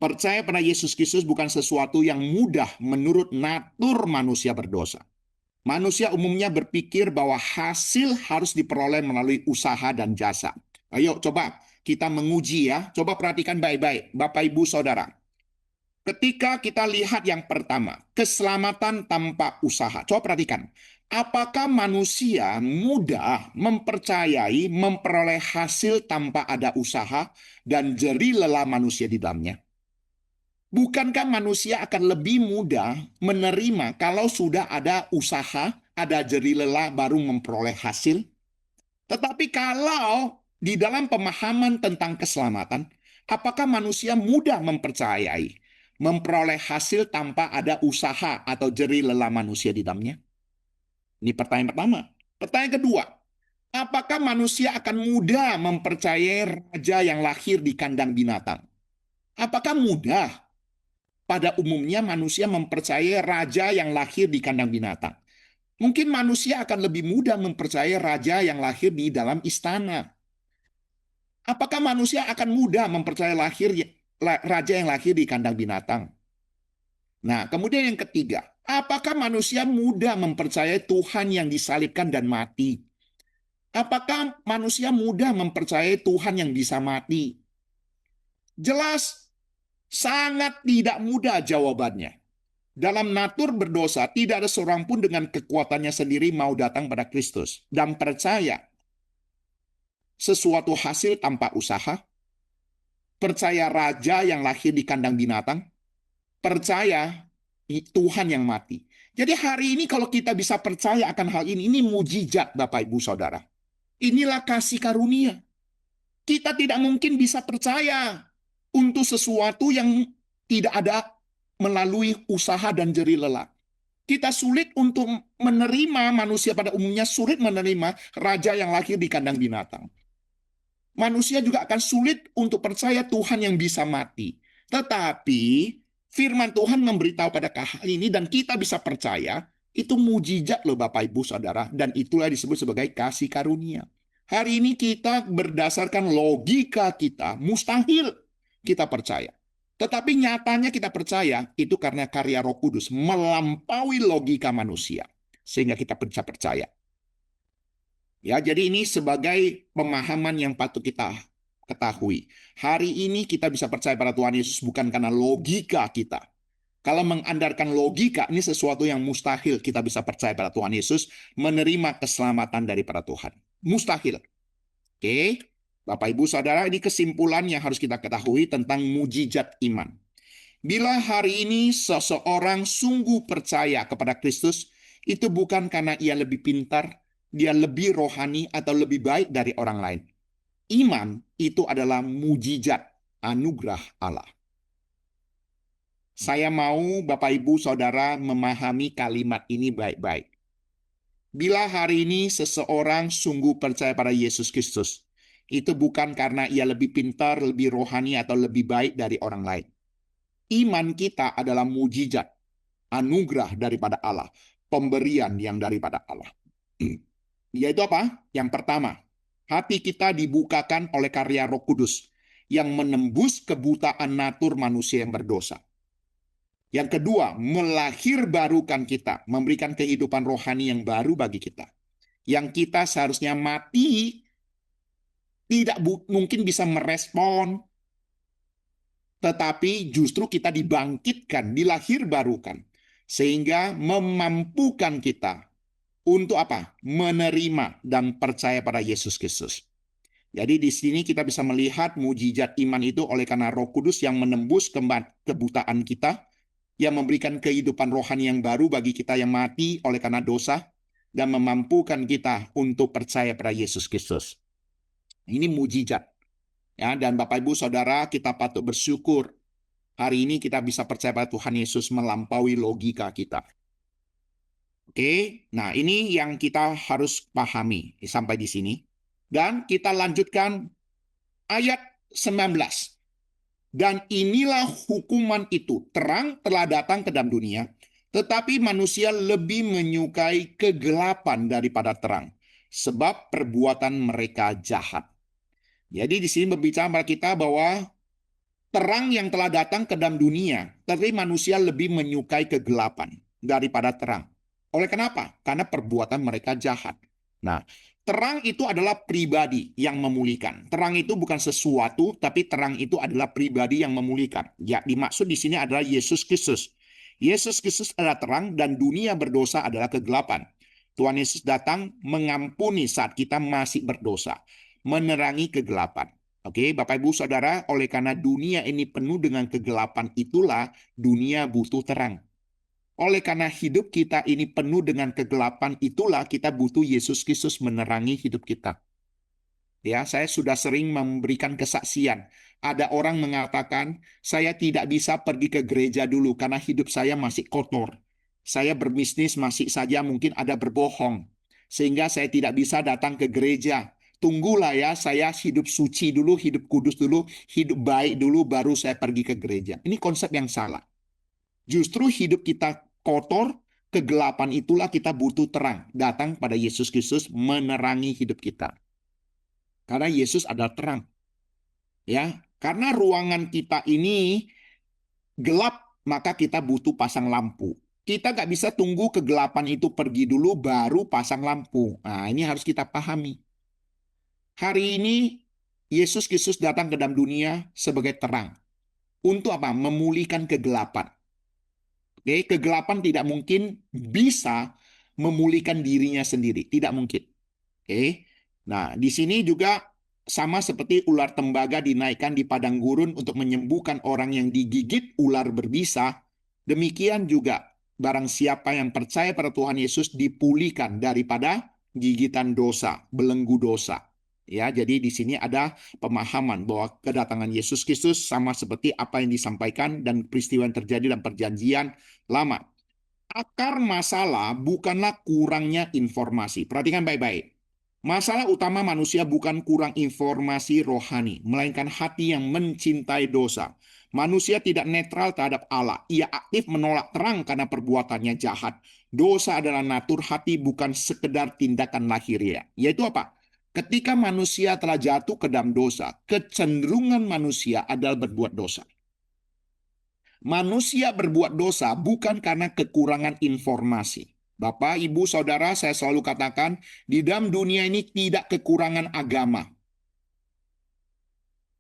Percaya pada Yesus Kristus bukan sesuatu yang mudah menurut natur manusia berdosa. Manusia umumnya berpikir bahwa hasil harus diperoleh melalui usaha dan jasa. Ayo coba kita menguji ya. Coba perhatikan baik-baik, Bapak Ibu Saudara. Ketika kita lihat yang pertama, keselamatan tanpa usaha. Coba perhatikan, apakah manusia mudah mempercayai memperoleh hasil tanpa ada usaha dan jerih lelah manusia di dalamnya? Bukankah manusia akan lebih mudah menerima kalau sudah ada usaha, ada jerih lelah baru memperoleh hasil? Tetapi kalau di dalam pemahaman tentang keselamatan, apakah manusia mudah mempercayai memperoleh hasil tanpa ada usaha atau jerih lelah manusia di dalamnya? Ini pertanyaan pertama. Pertanyaan kedua, apakah manusia akan mudah mempercayai raja yang lahir di kandang binatang? Apakah mudah? Pada umumnya manusia mempercayai raja yang lahir di kandang binatang. Mungkin manusia akan lebih mudah mempercayai raja yang lahir di dalam istana. Apakah manusia akan mudah mempercayai raja yang lahir di kandang binatang? Nah, kemudian yang ketiga, apakah manusia mudah mempercayai Tuhan yang disalibkan dan mati? Apakah manusia mudah mempercayai Tuhan yang bisa mati? Jelas, sangat tidak mudah jawabannya. Dalam natur berdosa, tidak ada seorang pun dengan kekuatannya sendiri mau datang pada Kristus dan percaya sesuatu hasil tanpa usaha, percaya raja yang lahir di kandang binatang, percaya Tuhan yang mati. Jadi hari ini kalau kita bisa percaya akan hal ini mujizat Bapak Ibu Saudara. Inilah kasih karunia. Kita tidak mungkin bisa percaya untuk sesuatu yang tidak ada melalui usaha dan jerih lelah. Kita sulit untuk menerima, manusia pada umumnya sulit menerima raja yang lahir di kandang binatang. Manusia juga akan sulit untuk percaya Tuhan yang bisa mati. Tetapi firman Tuhan memberitahu pada hal ini dan kita bisa percaya, itu mujizat loh Bapak Ibu Saudara, dan itulah disebut sebagai kasih karunia. Hari ini kita berdasarkan logika kita, mustahil kita percaya. Tetapi nyatanya kita percaya itu karena karya Roh Kudus melampaui logika manusia. Sehingga kita bisa percaya. Ya, jadi ini sebagai pemahaman yang patut kita ketahui. Hari ini kita bisa percaya pada Tuhan Yesus bukan karena logika kita. Kalau mengandalkan logika, ini sesuatu yang mustahil kita bisa percaya pada Tuhan Yesus, menerima keselamatan daripada Tuhan. Mustahil. Oke, Bapak Ibu Saudara, ini kesimpulan yang harus kita ketahui tentang mujizat iman. Bila hari ini seseorang sungguh percaya kepada Kristus, itu bukan karena ia lebih pintar, dia lebih rohani, atau lebih baik dari orang lain. Iman itu adalah mujizat anugerah Allah. Saya mau Bapak Ibu Saudara memahami kalimat ini baik-baik. Bila hari ini seseorang sungguh percaya pada Yesus Kristus, itu bukan karena ia lebih pintar, lebih rohani, atau lebih baik dari orang lain. Iman kita adalah mujizat, anugerah daripada Allah, pemberian yang daripada Allah. Yaitu apa? Yang pertama, hati kita dibukakan oleh karya Roh Kudus yang menembus kebutaan natur manusia yang berdosa. Yang kedua, melahirbarukan kita, memberikan kehidupan rohani yang baru bagi kita. Yang kita seharusnya mati, tidak mungkin bisa merespon, tetapi justru kita dibangkitkan, dilahirbarukan, sehingga memampukan kita untuk apa? Menerima dan percaya pada Yesus Kristus. Jadi di sini kita bisa melihat mujizat iman itu oleh karena Roh Kudus yang menembus kebutaan kita, yang memberikan kehidupan rohani yang baru bagi kita yang mati oleh karena dosa, dan memampukan kita untuk percaya pada Yesus Kristus. Ini mujizat. Ya, dan Bapak Ibu Saudara, kita patut bersyukur hari ini kita bisa percaya pada Tuhan Yesus melampaui logika kita. Oke, nah ini yang kita harus pahami sampai di sini. Dan kita lanjutkan ayat 19. Dan inilah hukuman itu, terang telah datang ke dalam dunia, tetapi manusia lebih menyukai kegelapan daripada terang, sebab perbuatan mereka jahat. Jadi di sini berbicara kepada kita bahwa terang yang telah datang ke dalam dunia, tetapi manusia lebih menyukai kegelapan daripada terang. Oleh kenapa? Karena perbuatan mereka jahat. Nah, terang itu adalah pribadi yang memulihkan. Terang itu bukan sesuatu, tapi terang itu adalah pribadi yang memulihkan. Ya, dimaksud di sini adalah Yesus Kristus. Yesus Kristus adalah terang dan dunia berdosa adalah kegelapan. Tuhan Yesus datang mengampuni saat kita masih berdosa, menerangi kegelapan. Oke, Bapak Ibu Saudara, oleh karena dunia ini penuh dengan kegelapan, itulah dunia butuh terang. Oleh karena hidup kita ini penuh dengan kegelapan, itulah kita butuh Yesus Kristus menerangi hidup kita. Ya, saya sudah sering memberikan kesaksian. Ada orang mengatakan, saya tidak bisa pergi ke gereja dulu karena hidup saya masih kotor. Saya berbisnis masih saja mungkin ada berbohong. Sehingga saya tidak bisa datang ke gereja. Tunggulah ya, saya hidup suci dulu, hidup kudus dulu, hidup baik dulu, baru saya pergi ke gereja. Ini konsep yang salah. Justru hidup kita kotor, kegelapan itulah kita butuh terang. Datang pada Yesus Kristus menerangi hidup kita. Karena Yesus adalah terang. Ya, karena ruangan kita ini gelap, maka kita butuh pasang lampu. Kita nggak bisa tunggu kegelapan itu pergi dulu, baru pasang lampu. Nah, ini harus kita pahami. Hari ini, Yesus Kristus datang ke dalam dunia sebagai terang. Untuk apa? Memulihkan kegelapan. Oke, kegelapan tidak mungkin bisa memulihkan dirinya sendiri. Tidak mungkin. Oke. Nah, di sini juga sama seperti ular tembaga dinaikkan di padang gurun untuk menyembuhkan orang yang digigit ular berbisa. Demikian juga barang siapa yang percaya pada Tuhan Yesus dipulihkan daripada gigitan dosa, belenggu dosa. Ya, jadi di sini ada pemahaman bahwa kedatangan Yesus Kristus sama seperti apa yang disampaikan dan peristiwa yang terjadi dalam perjanjian lama. Akar masalah bukanlah kurangnya informasi. Perhatikan baik-baik. Masalah utama manusia bukan kurang informasi rohani, melainkan hati yang mencintai dosa. Manusia tidak netral terhadap Allah. Ia aktif menolak terang karena perbuatannya jahat. Dosa adalah natur hati, bukan sekedar tindakan lahiriah. Yaitu apa? Ketika manusia telah jatuh ke dalam dosa, kecenderungan manusia adalah berbuat dosa. Manusia berbuat dosa bukan karena kekurangan informasi. Bapak, Ibu, Saudara, saya selalu katakan, di dalam dunia ini tidak kekurangan agama.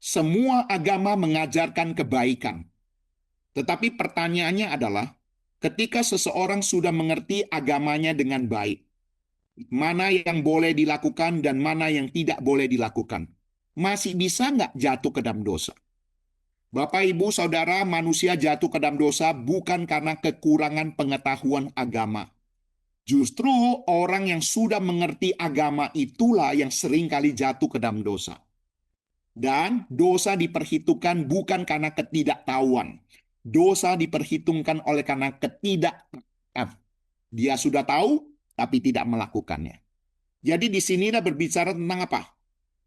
Semua agama mengajarkan kebaikan. Tetapi pertanyaannya adalah, ketika seseorang sudah mengerti agamanya dengan baik, mana yang boleh dilakukan dan mana yang tidak boleh dilakukan, masih bisa nggak jatuh ke dalam dosa? Bapak, Ibu, Saudara, manusia jatuh ke dalam dosa bukan karena kekurangan pengetahuan agama. Justru orang yang sudah mengerti agama itulah yang seringkali jatuh ke dalam dosa. Dan dosa diperhitungkan bukan karena ketidaktahuan. Dosa diperhitungkan oleh karena ketidaktahuan. Dia sudah tahu, tapi tidak melakukannya. Jadi di sinilah berbicara tentang apa?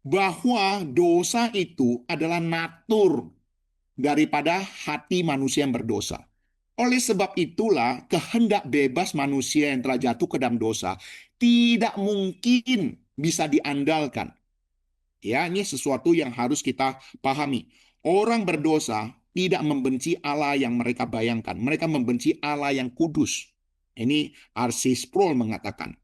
Bahwa dosa itu adalah natur daripada hati manusia yang berdosa. Oleh sebab itulah, kehendak bebas manusia yang telah jatuh ke dalam dosa tidak mungkin bisa diandalkan. Ya, ini sesuatu yang harus kita pahami. Orang berdosa tidak membenci Allah yang mereka bayangkan. Mereka membenci Allah yang kudus. Ini R.C. Sproul mengatakan.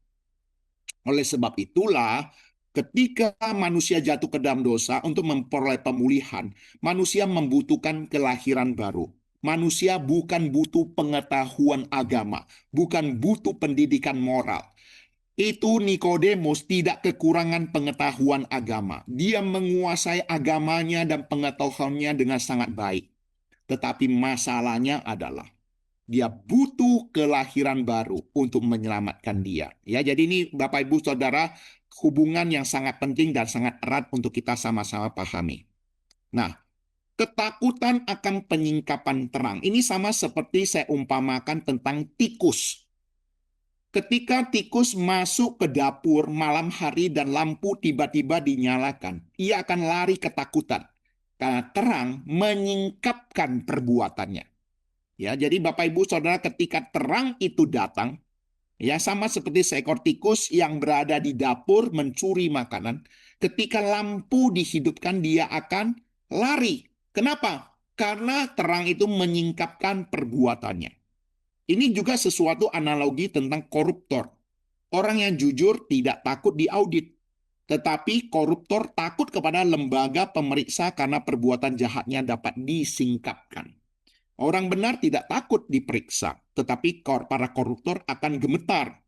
Oleh sebab itulah, ketika manusia jatuh ke dalam dosa untuk memperoleh pemulihan, manusia membutuhkan kelahiran baru. Manusia bukan butuh pengetahuan agama, bukan butuh pendidikan moral. Itu Nikodemus tidak kekurangan pengetahuan agama. Dia menguasai agamanya dan pengetahuannya dengan sangat baik. Tetapi masalahnya adalah dia butuh kelahiran baru untuk menyelamatkan dia. Ya, jadi ini Bapak Ibu Saudara, hubungan yang sangat penting dan sangat erat untuk kita sama-sama pahami. Nah, ketakutan akan penyingkapan terang. Ini sama seperti saya umpamakan tentang tikus. Ketika tikus masuk ke dapur malam hari dan lampu tiba-tiba dinyalakan, ia akan lari ketakutan. Karena terang menyingkapkan perbuatannya. Ya, jadi Bapak Ibu Saudara, ketika terang itu datang, ya sama seperti seekor tikus yang berada di dapur mencuri makanan, ketika lampu dihidupkan dia akan lari. Kenapa? Karena terang itu menyingkapkan perbuatannya. Ini juga sesuatu analogi tentang koruptor. Orang yang jujur tidak takut diaudit, tetapi koruptor takut kepada lembaga pemeriksa karena perbuatan jahatnya dapat disingkapkan. Orang benar tidak takut diperiksa, tetapi para koruptor akan gemetar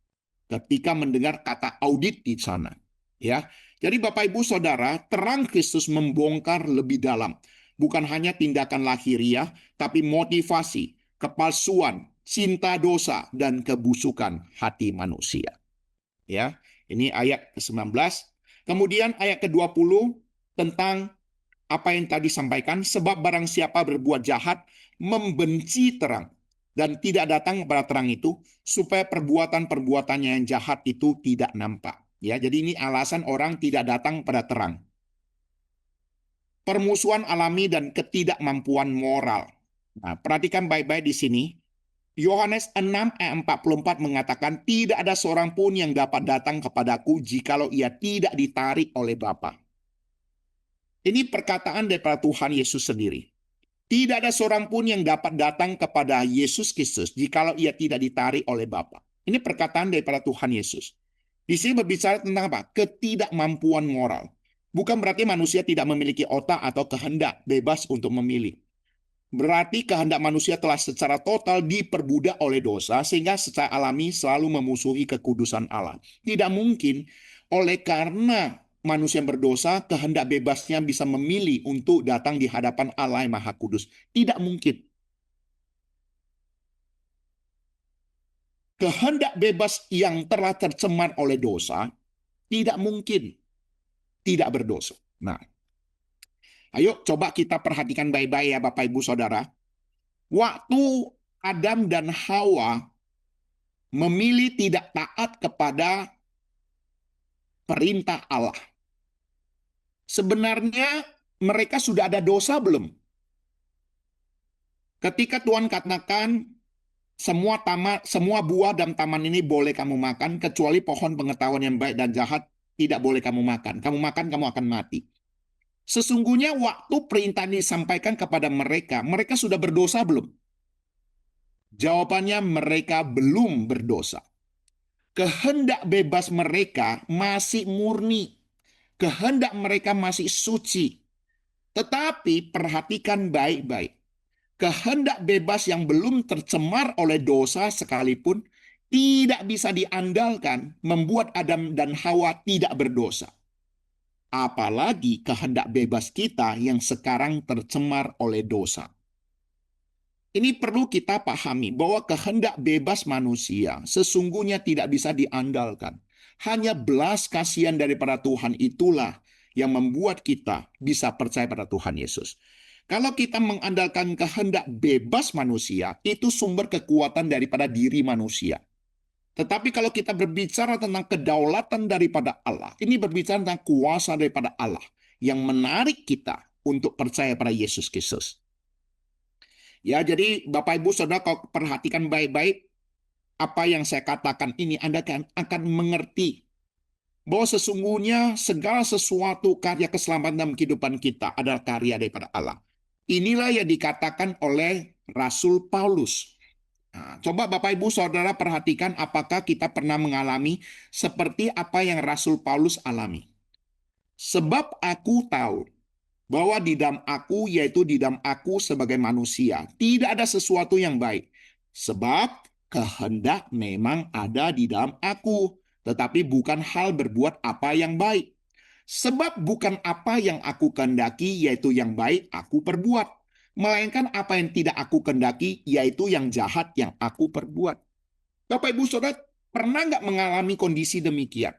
ketika mendengar kata audit di sana. Ya, jadi Bapak Ibu Saudara, terang Kristus membongkar lebih dalam, bukan hanya tindakan lahiriah, tapi motivasi, kepalsuan, cinta dosa, dan kebusukan hati manusia. Ya, ini ayat ke-19. Kemudian ayat ke-20 tentang apa yang tadi sampaikan, sebab barang siapa berbuat jahat membenci terang dan tidak datang kepada terang itu supaya perbuatan-perbuatannya yang jahat itu tidak nampak. Ya, jadi ini alasan orang tidak datang pada terang. Permusuhan alami dan ketidakmampuan moral. Nah, perhatikan baik-baik di sini. Yohanes 6 ayat 44 mengatakan, tidak ada seorang pun yang dapat datang kepadaku jikalau ia tidak ditarik oleh Bapa. Ini perkataan daripada Tuhan Yesus sendiri. Tidak ada seorang pun yang dapat datang kepada Yesus Kristus jikalau ia tidak ditarik oleh Bapa. Ini perkataan daripada Tuhan Yesus. Di sini berbicara tentang apa? Ketidakmampuan moral. Bukan berarti manusia tidak memiliki otak atau kehendak bebas untuk memilih. Berarti kehendak manusia telah secara total diperbudak oleh dosa sehingga secara alami selalu memusuhi kekudusan Allah. Tidak mungkin oleh karena manusia yang berdosa kehendak bebasnya bisa memilih untuk datang di hadapan Allah yang Maha Kudus. Tidak mungkin. Kehendak bebas yang telah tercemar oleh dosa tidak mungkin tidak berdosa. Nah, ayo coba kita perhatikan baik-baik ya Bapak Ibu Saudara. Waktu Adam dan Hawa memilih tidak taat kepada perintah Allah. Sebenarnya mereka sudah ada dosa belum? Ketika Tuhan katakan semua buah dalam taman ini boleh kamu makan kecuali pohon pengetahuan yang baik dan jahat tidak boleh kamu makan. Kamu makan kamu akan mati. Sesungguhnya waktu perintah disampaikan kepada mereka, mereka sudah berdosa belum? Jawabannya mereka belum berdosa. Kehendak bebas mereka masih murni. Kehendak mereka masih suci. Tetapi perhatikan baik-baik. Kehendak bebas yang belum tercemar oleh dosa sekalipun tidak bisa diandalkan membuat Adam dan Hawa tidak berdosa. Apalagi kehendak bebas kita yang sekarang tercemar oleh dosa. Ini perlu kita pahami bahwa kehendak bebas manusia sesungguhnya tidak bisa diandalkan. Hanya belas kasihan daripada Tuhan itulah yang membuat kita bisa percaya pada Tuhan Yesus. Kalau kita mengandalkan kehendak bebas manusia, itu sumber kekuatan daripada diri manusia. Tetapi kalau kita berbicara tentang kedaulatan daripada Allah, ini berbicara tentang kuasa daripada Allah yang menarik kita untuk percaya pada Yesus Kristus. Ya, jadi Bapak Ibu Saudara kalau perhatikan baik-baik apa yang saya katakan ini, Anda akan mengerti bahwa sesungguhnya segala sesuatu karya keselamatan dalam kehidupan kita adalah karya daripada Allah. Inilah yang dikatakan oleh Rasul Paulus. Nah, coba Bapak Ibu Saudara perhatikan apakah kita pernah mengalami seperti apa yang Rasul Paulus alami. Sebab aku tahu bahwa di dalam aku, yaitu di dalam aku sebagai manusia, tidak ada sesuatu yang baik. Sebab kehendak memang ada di dalam aku, tetapi bukan hal berbuat apa yang baik. Sebab bukan apa yang aku kehendaki, yaitu yang baik, aku perbuat. Melainkan apa yang tidak aku kehendaki, yaitu yang jahat yang aku perbuat. Bapak Ibu Saudara, pernah nggak mengalami kondisi demikian?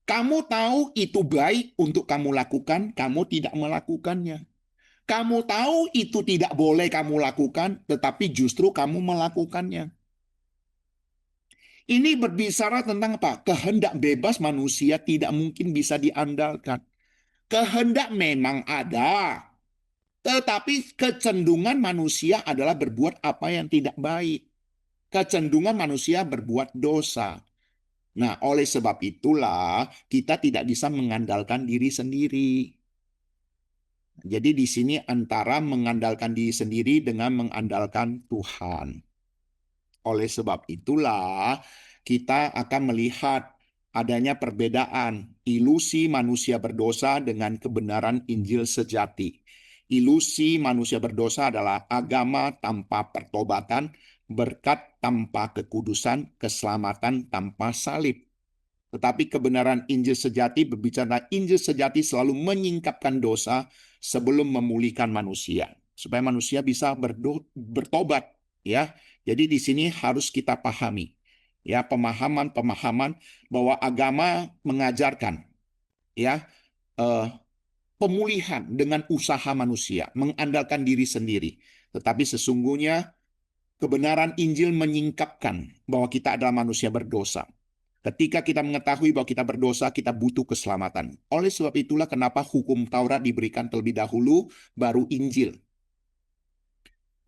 Kamu tahu itu baik untuk kamu lakukan, kamu tidak melakukannya. Kamu tahu itu tidak boleh kamu lakukan, tetapi justru kamu melakukannya. Ini berbicara tentang apa? Kehendak bebas manusia tidak mungkin bisa diandalkan. Kehendak memang ada, tetapi kecenderungan manusia adalah berbuat apa yang tidak baik. Kecenderungan manusia berbuat dosa. Nah, oleh sebab itulah kita tidak bisa mengandalkan diri sendiri. Jadi di sini antara mengandalkan diri sendiri dengan mengandalkan Tuhan. Oleh sebab itulah kita akan melihat adanya perbedaan ilusi manusia berdosa dengan kebenaran Injil sejati. Ilusi manusia berdosa adalah agama tanpa pertobatan, berkat tanpa kekudusan, keselamatan tanpa salib. Tetapi kebenaran Injil sejati berbicara Injil sejati selalu menyingkapkan dosa sebelum memulihkan manusia. Supaya manusia bisa bertobat. Ya, jadi di sini harus kita pahami. Ya, pemahaman-pemahaman bahwa agama mengajarkan ya pemulihan dengan usaha manusia, mengandalkan diri sendiri. Tetapi sesungguhnya kebenaran Injil menyingkapkan bahwa kita adalah manusia berdosa. Ketika kita mengetahui bahwa kita berdosa, kita butuh keselamatan. Oleh sebab itulah kenapa hukum Taurat diberikan terlebih dahulu, baru Injil.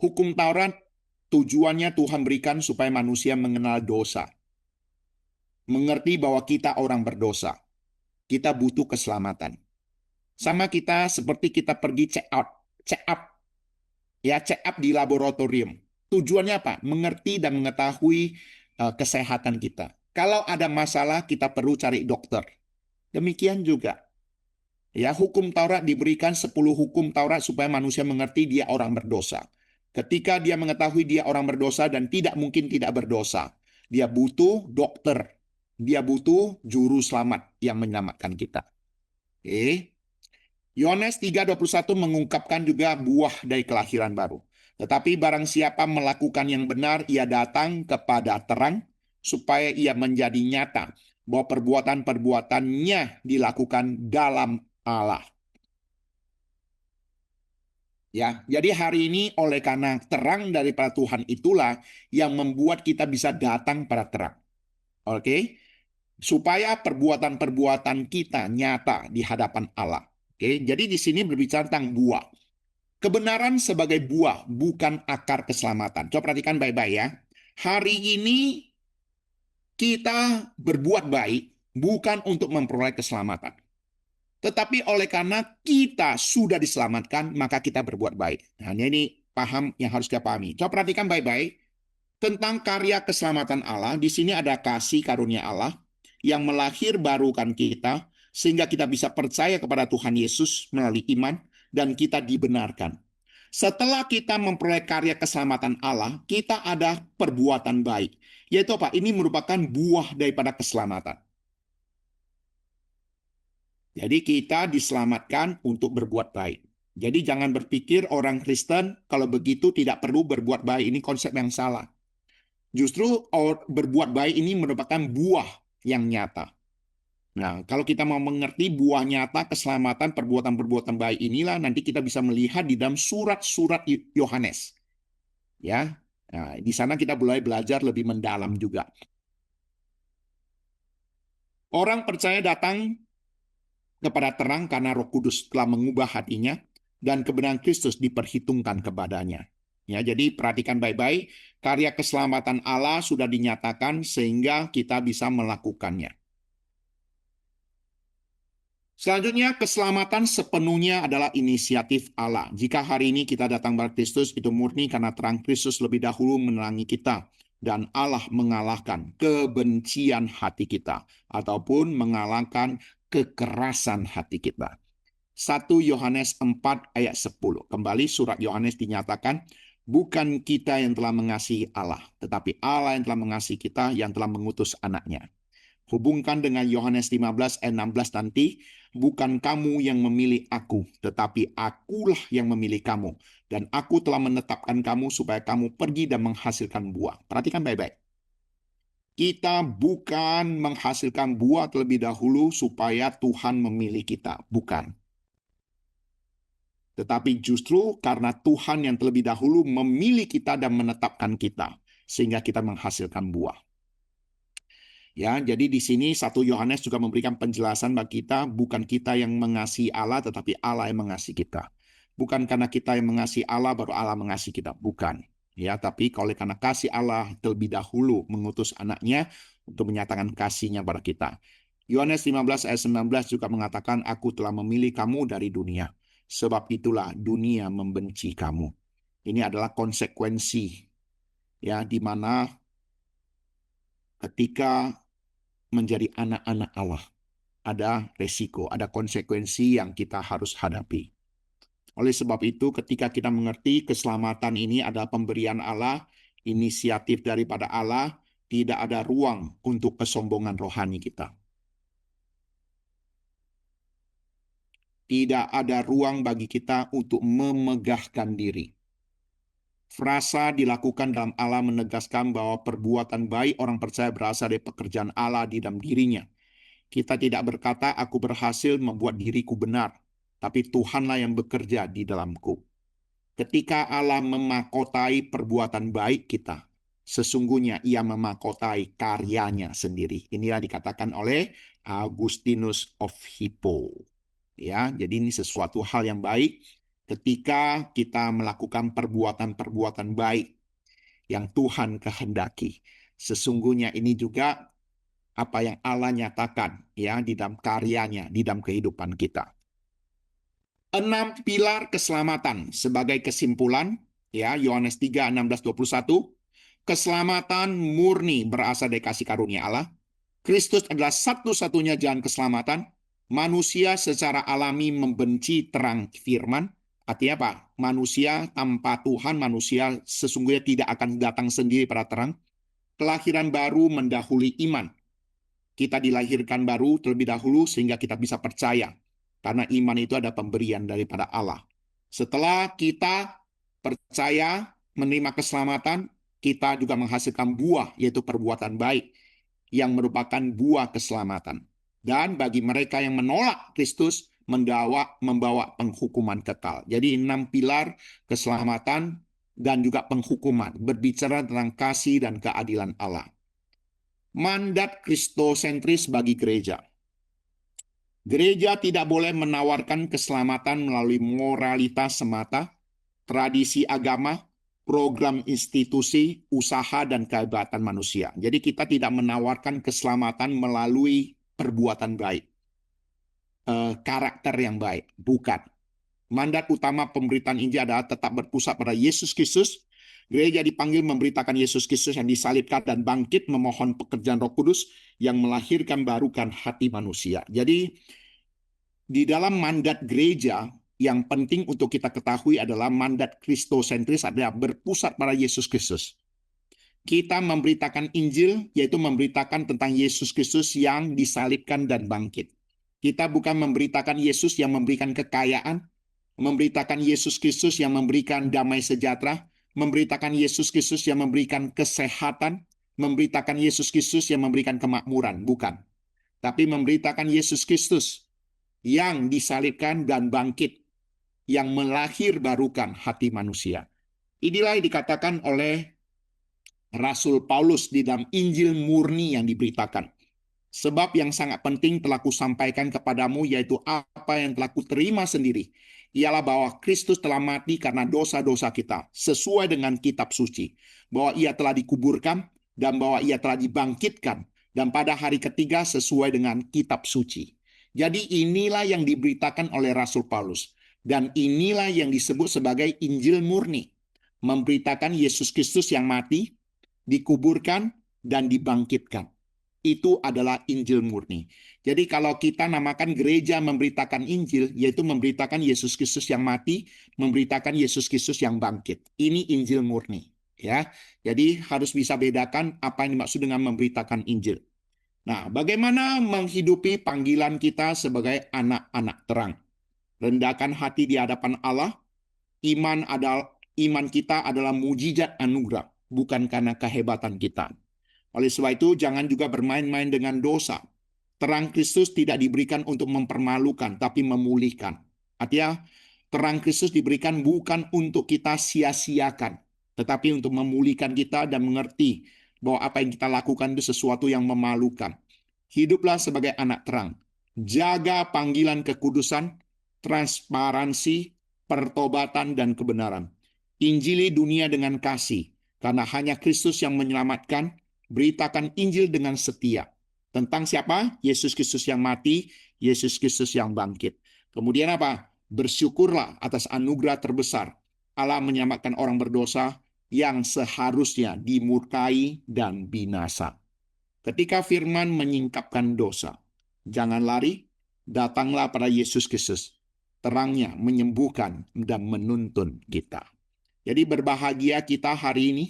Hukum Taurat tujuannya Tuhan berikan supaya manusia mengenal dosa. Mengerti bahwa kita orang berdosa. Kita butuh keselamatan. Sama kita seperti kita pergi check up. Ya, check up di laboratorium. Tujuannya apa? Mengerti dan mengetahui kesehatan kita. Kalau ada masalah, kita perlu cari dokter. Demikian juga. Ya, hukum Taurat diberikan 10 hukum Taurat supaya manusia mengerti dia orang berdosa. Ketika dia mengetahui dia orang berdosa dan tidak mungkin tidak berdosa, dia butuh dokter. Dia butuh juru selamat yang menyelamatkan kita. Oke. Yohanes 3:21 mengungkapkan juga buah dari kelahiran baru. Tetapi barang siapa melakukan yang benar, ia datang kepada terang, supaya ia menjadi nyata bahwa perbuatan-perbuatannya dilakukan dalam Allah. Ya, jadi hari ini oleh karena terang daripada Tuhan itulah yang membuat kita bisa datang pada terang. Oke? Supaya perbuatan-perbuatan kita nyata di hadapan Allah. Oke, jadi di sini berbicara tentang buah. Kebenaran sebagai buah, bukan akar keselamatan. Coba perhatikan baik-baik ya. Hari ini kita berbuat baik bukan untuk memperoleh keselamatan. Tetapi oleh karena kita sudah diselamatkan, maka kita berbuat baik. Nah, ini paham yang harus kita pahami. Coba perhatikan baik-baik. Tentang karya keselamatan Allah, di sini ada kasih karunia Allah yang melahirbarukan kita sehingga kita bisa percaya kepada Tuhan Yesus melalui iman dan kita dibenarkan. Setelah kita memperoleh karya keselamatan Allah, kita ada perbuatan baik. Yaitu apa? Ini merupakan buah daripada keselamatan. Jadi kita diselamatkan untuk berbuat baik. Jadi jangan berpikir orang Kristen kalau begitu tidak perlu berbuat baik. Ini konsep yang salah. Justru berbuat baik ini merupakan buah yang nyata. Nah, kalau kita mau mengerti buah nyata keselamatan perbuatan-perbuatan baik inilah nanti kita bisa melihat di dalam surat-surat Yohanes. Ya. Nah, di sana kita mulai belajar lebih mendalam juga. Orang percaya datang kepada terang karena Roh Kudus telah mengubah hatinya dan kebenaran Kristus diperhitungkan kepadanya. Ya, jadi perhatikan baik-baik, karya keselamatan Allah sudah dinyatakan sehingga kita bisa melakukannya. Selanjutnya, keselamatan sepenuhnya adalah inisiatif Allah. Jika hari ini kita datang kepada Kristus, itu murni karena terang Kristus lebih dahulu menerangi kita. Dan Allah mengalahkan kebencian hati kita. Ataupun mengalahkan kekerasan hati kita. 1 Yohanes 4 ayat 10. Kembali surat Yohanes dinyatakan, bukan kita yang telah mengasihi Allah, tetapi Allah yang telah mengasihi kita yang telah mengutus anaknya. Hubungkan dengan Yohanes 15 ayat 16 nanti, bukan kamu yang memilih aku, tetapi akulah yang memilih kamu. Dan aku telah menetapkan kamu supaya kamu pergi dan menghasilkan buah. Perhatikan baik-baik. Kita bukan menghasilkan buah terlebih dahulu supaya Tuhan memilih kita. Bukan. Tetapi justru karena Tuhan yang terlebih dahulu memilih kita dan menetapkan kita. Sehingga kita menghasilkan buah. Ya, jadi di sini 1 Yohanes juga memberikan penjelasan bagi kita, bukan kita yang mengasihi Allah, tetapi Allah yang mengasihi kita. Bukan karena kita yang mengasihi Allah, baru Allah mengasihi kita. Bukan. Ya, tapi oleh karena kasih Allah terlebih dahulu mengutus anaknya untuk menyatakan kasihnya pada kita. Yohanes 15 ayat 19 juga mengatakan, aku telah memilih kamu dari dunia. Sebab itulah dunia membenci kamu. Ini adalah konsekuensi. Ya, di mana ketika menjadi anak-anak Allah. Ada resiko, ada konsekuensi yang kita harus hadapi. Oleh sebab itu, ketika kita mengerti keselamatan ini adalah pemberian Allah, inisiatif daripada Allah, tidak ada ruang untuk kesombongan rohani kita. Tidak ada ruang bagi kita untuk memegahkan diri. Frasa dilakukan dalam Allah menegaskan bahwa perbuatan baik orang percaya berasal dari pekerjaan Allah di dalam dirinya. Kita tidak berkata, aku berhasil membuat diriku benar, tapi Tuhanlah yang bekerja di dalamku. Ketika Allah memakotai perbuatan baik kita, sesungguhnya ia memakotai karyanya sendiri. Inilah dikatakan oleh Augustinus of Hippo. Ya, jadi ini sesuatu hal yang baik ketika kita melakukan perbuatan-perbuatan baik yang Tuhan kehendaki. Sesungguhnya ini juga apa yang Allah nyatakan ya di dalam karyanya, di dalam kehidupan kita. 6 pilar keselamatan sebagai kesimpulan ya Yohanes 3 16-21. Keselamatan murni berasal dari kasih karunia Allah. Kristus adalah satu-satunya jalan keselamatan. Manusia secara alami membenci terang firman. Artinya apa? Manusia tanpa Tuhan, manusia sesungguhnya tidak akan datang sendiri pada terang. Kelahiran baru mendahului iman. Kita dilahirkan baru terlebih dahulu sehingga kita bisa percaya. Karena iman itu ada pemberian daripada Allah. Setelah kita percaya menerima keselamatan, kita juga menghasilkan buah, yaitu perbuatan baik, yang merupakan buah keselamatan. Dan bagi mereka yang menolak Kristus, membawa penghukuman kekal. Jadi 6 pilar keselamatan dan juga penghukuman. Berbicara tentang kasih dan keadilan Allah. Mandat kristosentris bagi gereja. Gereja tidak boleh menawarkan keselamatan melalui moralitas semata, tradisi agama, program institusi, usaha, dan kehebatan manusia. Jadi kita tidak menawarkan keselamatan melalui perbuatan baik, karakter yang baik. Bukan. Mandat utama pemberitaan Injil adalah tetap berpusat pada Yesus Kristus Gereja dipanggil memberitakan Yesus Kristus yang disalibkan dan bangkit, memohon pekerjaan Roh Kudus yang melahirkan barukan hati manusia. Jadi di dalam mandat gereja yang penting untuk kita ketahui adalah mandat kristosentris, adalah berpusat pada Yesus Kristus. Kita memberitakan Injil, yaitu memberitakan tentang Yesus Kristus yang disalibkan dan bangkit. Kita bukan memberitakan Yesus yang memberikan kekayaan, memberitakan Yesus Kristus yang memberikan damai sejahtera, memberitakan Yesus Kristus yang memberikan kesehatan, memberitakan Yesus Kristus yang memberikan kemakmuran. Bukan. Tapi memberitakan Yesus Kristus yang disalibkan dan bangkit, yang melahirbarukan hati manusia. Inilah yang dikatakan oleh Rasul Paulus di dalam Injil murni yang diberitakan. Sebab yang sangat penting telah kusampaikan kepadamu, yaitu apa yang telah kuterima sendiri, ialah bahwa Kristus telah mati karena dosa-dosa kita, sesuai dengan kitab suci, bahwa ia telah dikuburkan, dan bahwa ia telah dibangkitkan, dan pada hari ketiga sesuai dengan kitab suci. Jadi inilah yang diberitakan oleh Rasul Paulus, dan inilah yang disebut sebagai Injil murni, memberitakan Yesus Kristus yang mati, dikuburkan, dan dibangkitkan. Itu adalah Injil murni. Jadi kalau kita namakan gereja memberitakan Injil, yaitu memberitakan Yesus Kristus yang mati, memberitakan Yesus Kristus yang bangkit. Ini Injil murni. Ya, jadi harus bisa bedakan apa yang dimaksud dengan memberitakan Injil. Nah, bagaimana menghidupi panggilan kita sebagai anak-anak terang? Rendahkan hati di hadapan Allah. Iman kita adalah mujizat anugerah, bukan karena kehebatan kita. Oleh sebab itu, jangan juga bermain-main dengan dosa. Terang Kristus tidak diberikan untuk mempermalukan, tapi memulihkan. Artinya, terang Kristus diberikan bukan untuk kita sia-siakan, tetapi untuk memulihkan kita dan mengerti bahwa apa yang kita lakukan itu sesuatu yang memalukan. Hiduplah sebagai anak terang. Jaga panggilan kekudusan, transparansi, pertobatan, dan kebenaran. Injili dunia dengan kasih, karena hanya Kristus yang menyelamatkan. Beritakan Injil dengan setia. Tentang siapa? Yesus Kristus yang mati, Yesus Kristus yang bangkit. Kemudian apa? Bersyukurlah atas anugerah terbesar. Allah menyelamatkan orang berdosa yang seharusnya dimurkai dan binasa. Ketika firman menyingkapkan dosa, jangan lari, datanglah pada Yesus Kristus. Terangnya menyembuhkan dan menuntun kita. Jadi berbahagia kita hari ini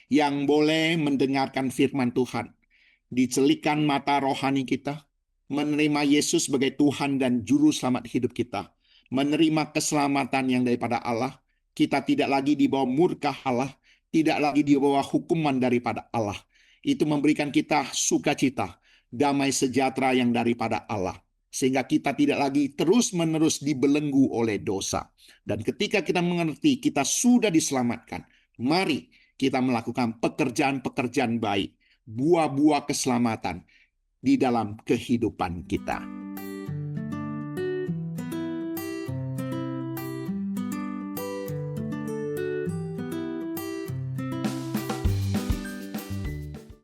yang boleh mendengarkan firman Tuhan, dicelikan mata rohani kita, menerima Yesus sebagai Tuhan dan Juru Selamat hidup kita, menerima keselamatan yang daripada Allah, kita tidak lagi di bawah murka Allah, tidak lagi di bawah hukuman daripada Allah. Itu memberikan kita sukacita, damai sejahtera yang daripada Allah. Sehingga kita tidak lagi terus-menerus dibelenggu oleh dosa. Dan ketika kita mengerti kita sudah diselamatkan, mari kita melakukan pekerjaan-pekerjaan baik, buah-buah keselamatan di dalam kehidupan kita.